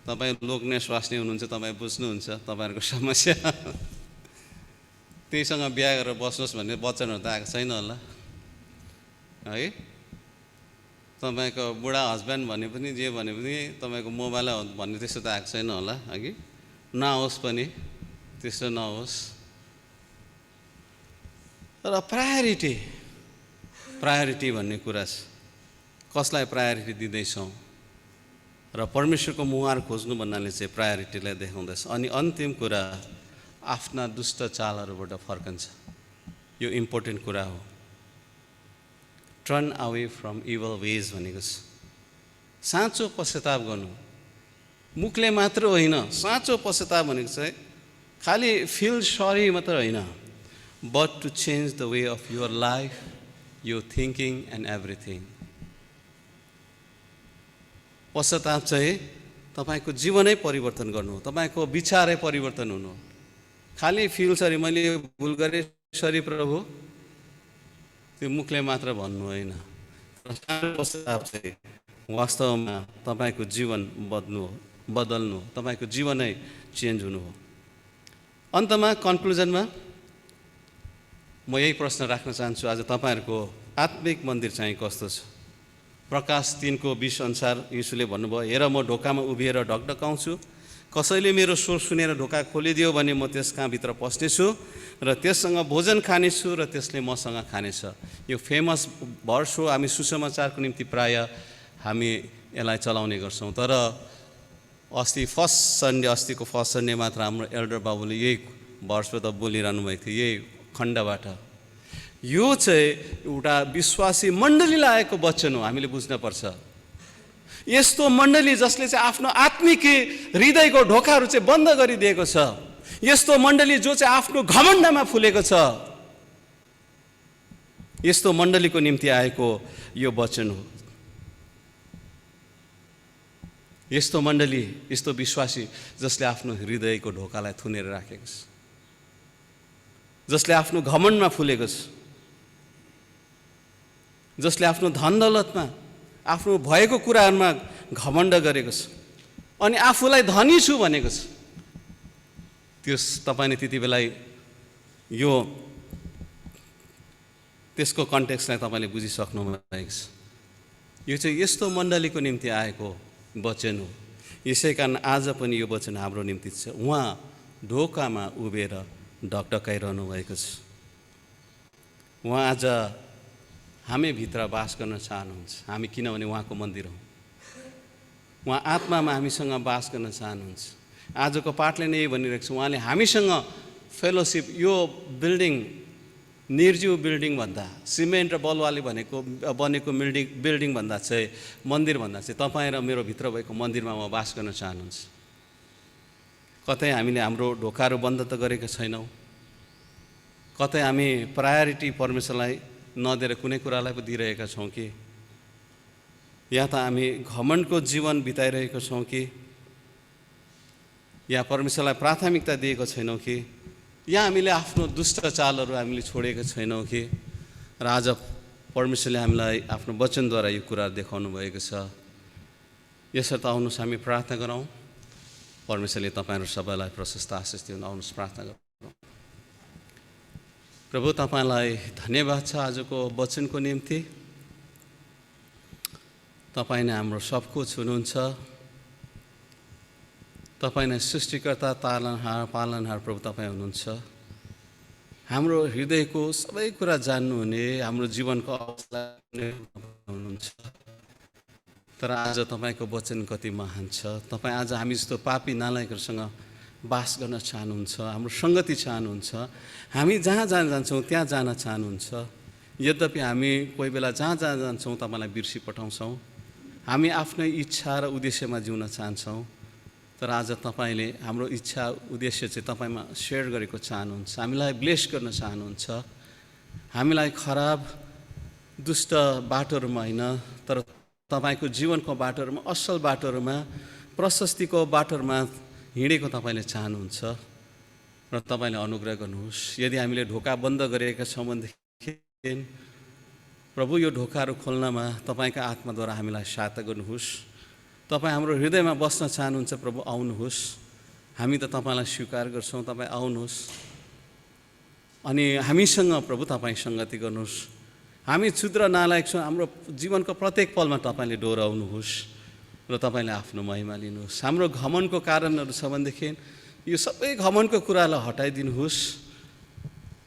तपाईँ लोग्ने स्वास्नी हुनुहुन्छ, तपाईँ बुझ्नुहुन्छ तपाईँहरूको समस्या। त्यहीसँग बिहा गरेर बस्नुहोस् भन्ने वचनहरू त आएको छैन होला है। तपाईँको बुढा हस्बेन्ड भने पनि जे भने पनि तपाईँको मोबाइल भन्ने त्यस्तो त आएको छैन होला अघि। नहोस् पनि, त्यस्तो नहोस्। तर प्रायोरिटी भन्ने कुरा छ। कसलाई प्रायोरिटी दिँदैछौँ? र परमेश्वरको मुहार खोज्नु भन्नाले चाहिँ प्रायोरिटीलाई देखाउँदैछ। अनि अन्तिम कुरा, आफ्ना दुष्ट चालहरूबाट फर्कन्छ। यो इम्पोर्टेन्ट कुरा हो। Turn away from evil ways भनेको छ। साँचो पश्चाताप गर्नु, मुखले मात्र होइन। साँचो पश्चाताप भनेको चाहिँ खालि फिल सरी मात्र होइन, but to change the way of your life, your thinking and everything. पश्चाताप चाहिँ तपाईँको जीवनै परिवर्तन गर्नु हो, तपाईँको विचारै परिवर्तन हुनु हो। खालि फिल सरी, मैले भुल गरेँ, सरी प्रभु, त्यो मुखले मात्र भन्नु होइन। पश्चाताप चाहिँ वास्तवमा तपाईँको जीवन बदल्नु हो, तपाईँको जीवनै चेन्ज हुनु हो। अन्तमा कन्क्लुजनमा म यही प्रश्न राख्न चाहन्छु, आज तपाईँहरूको आत्मिक मन्दिर चाहिँ कस्तो छ? प्रकाश 3:20 अनुसार यीशुले भन्नुभयो, हेर म ढोकामा उभिएर ढकढकाउँछु, कसैले मेरो स्वर सुनेर ढोका खोलिदियो भने म त्यस कहाँ भित्र पस्नेछु र त्यससँग भोजन खानेछु र त्यसले मसँग खानेछ। यो फेमस भर्स हो। हामी सुसमाचारको निम्ति प्राय हामी यसलाई चलाउने गर्छौँ। तर अस्तिको फर्स्ट सन्डे मात्र हाम्रो एल्डर बाबुले यही भर्सबाट बोलिरहनु भएको थियो, यही खण्डबाट। यो चाहिँ एउटा विश्वासी मण्डलीलाई आएको वचन हो, हामीले बुझ्नुपर्छ। यस्तो मण्डली जसले चाहिँ आफ्नो आत्मिक हृदयको ढोकाहरू चाहिँ बन्द गरिदिएको छ, यस्तो मण्डली जो चाहिँ आफ्नो घमण्डमा फुलेको छ, यस्तो मण्डलीको निम्ति आएको यो वचन हो। यस्तो मण्डली, यस्तो विश्वासी जसले आफ्नो हृदयको ढोकालाई थुनेर राखेको छ, जसले आफ्नो घमण्डमा फुलेको छ, जसले आफ्नो धन दौलतमा, आफ्नो भएको कुराहरूमा घमण्ड गरेको छ अनि आफूलाई धनी छु भनेको छ। तपाईँले त्यति बेला यो त्यसको कन्टेक्स्टलाई तपाईँले बुझिसक्नु भएको छ। यो चाहिँ यस्तो मण्डलीको निम्ति आएको वचन हो। यसै कारण आज पनि यो वचन हाम्रो निम्ति छ। उहाँ ढोकामा उभिएर ढकढकाइरहनु भएको छ। उहाँ आज हामी भित्र बास गर्न चाहनुहुन्छ। हामी किनभने उहाँको मन्दिर हौँ। उहाँ आत्मामा हामीसँग बास गर्न चाहनुहुन्छ। आजको पाठले नै भनिरहेको छ, उहाँले हामीसँग फेलोसिप, यो बिल्डिङ निर्जीव बिल्डिङ भन्दा, सिमेन्ट र बलुवाले बनेको बिल्डिङ भन्दा चाहिँ, मन्दिर भन्दा चाहिँ तपाईँ र मेरो भित्र भएको मन्दिरमा म बास गर्न चाहनुहुन्छ। कतै हामीले हाम्रो ढोकाहरू बन्द त गरेका छैनौँ, कतै हामी प्रायोरिटी परमेश्वरलाई नदिएर कुनै कुरालाई पो दिइरहेका छौँ कि, या त हामी घमण्डको जीवन बिताइरहेका छौँ कि, या परमेश्वरलाई प्राथमिकता दिएको छैनौँ कि, या हामीले आफ्नो दुष्ट चालहरू हामीले छोडेका छैनौँ कि। र आज परमेश्वरले हामीलाई आफ्नो वचनद्वारा यो कुरा देखाउनु भएको छ। यसर्थ आउनुहोस् हामी प्रार्थना गरौँ। परमेश्वरले तपाईँहरू सबैलाई प्रशस्त आशिष दिउन्। आउनुहोस् प्रार्थना गरौँ। प्रभु, तपाईँलाई धन्यवाद छ आजको वचनको निम्ति। तपाईँ नै हाम्रो सब कुछ हुनुहुन्छ। तपाईँ नै सृष्टिकर्ता, पालनहार प्रभु तपाईँ हुनुहुन्छ। हाम्रो हृदयको सबै कुरा जान्नुहुने, हाम्रो जीवनको अवस्था हुनुहुन्छ। तर आज तपाईँको वचन कति महान छ। तपाईँ आज हामी जस्तो पापी नालायकहरूसँग बास गर्न चाहनुहुन्छ, हाम्रो सङ्गति चाहनुहुन्छ। हामी जहाँ जान्छौँ त्यहाँ जान चाहनुहुन्छ। यद्यपि हामी कोही बेला जहाँ जान्छौँ तपाईँलाई बिर्सी पठाउँछौँ। हामी आफ्नै इच्छा र उद्देश्यमा जिउन चाहन्छौँ। तर आज तपाईँले हाम्रो इच्छा उद्देश्य चाहिँ तपाईँमा सेयर गरेको चाहनुहुन्छ। हामीलाई ब्लेस गर्न चाहनुहुन्छ। हामीलाई खराब दुष्ट बाटोहरूमा होइन, तर तपाईँको जीवनको बाटोहरूमा, असल बाटोहरूमा, प्रशस्तिको बाटोहरूमा हिँडेको तपाईँले चाहनुहुन्छ। र तपाईँले अनुग्रह गर्नुहोस्। यदि हामीले ढोका बन्द गरिएका छौँ भनेदेखि प्रभु यो ढोकाहरू खोल्नमा तपाईँका आत्माद्वारा हामीलाई सहायता गर्नुहोस्। तपाईँ हाम्रो हृदयमा बस्न चाहनुहुन्छ। प्रभु आउनुहोस्। हामी त तपाईँलाई स्वीकार गर्छौँ। तपाईँ आउनुहोस् अनि हामीसँग प्रभु तपाईँ सङ्गति गर्नुहोस्। हामी क्षुद्र नालायक छौँ। हाम्रो जीवनको प्रत्येक पलमा तपाईँले डोराउनुहोस् र तपाईँले आफ्नो महिमा लिनुहोस्। हाम्रो घमण्डको कारणहरू छ भनेदेखि यो सबै घमण्डको कुरालाई हटाइदिनुहोस्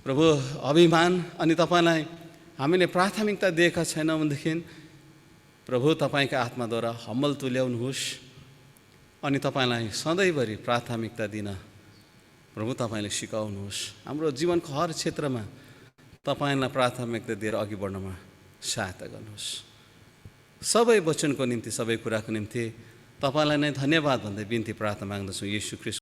प्रभु। अभिमान अनि तपाईँलाई हामीले प्राथमिकता दिएका छैनौँ भनेदेखि प्रभु तपाईँका आत्माद्वारा हम्बल तुल्याउनुहोस् अनि तपाईँलाई सधैँभरि प्राथमिकता दिन प्रभु तपाईँले सिकाउनुहोस्। हाम्रो जीवनको हर क्षेत्रमा तपाईँलाई प्राथमिकता दिएर अघि बढ्नमा सहायता गर्नुहोस्। सबै वचनको निम्ति, सबै कुराको निम्ति तपाईँलाई नै धन्यवाद भन्दै बिन्ती प्रार्थना माग्दछु येशू ख्रीष्ट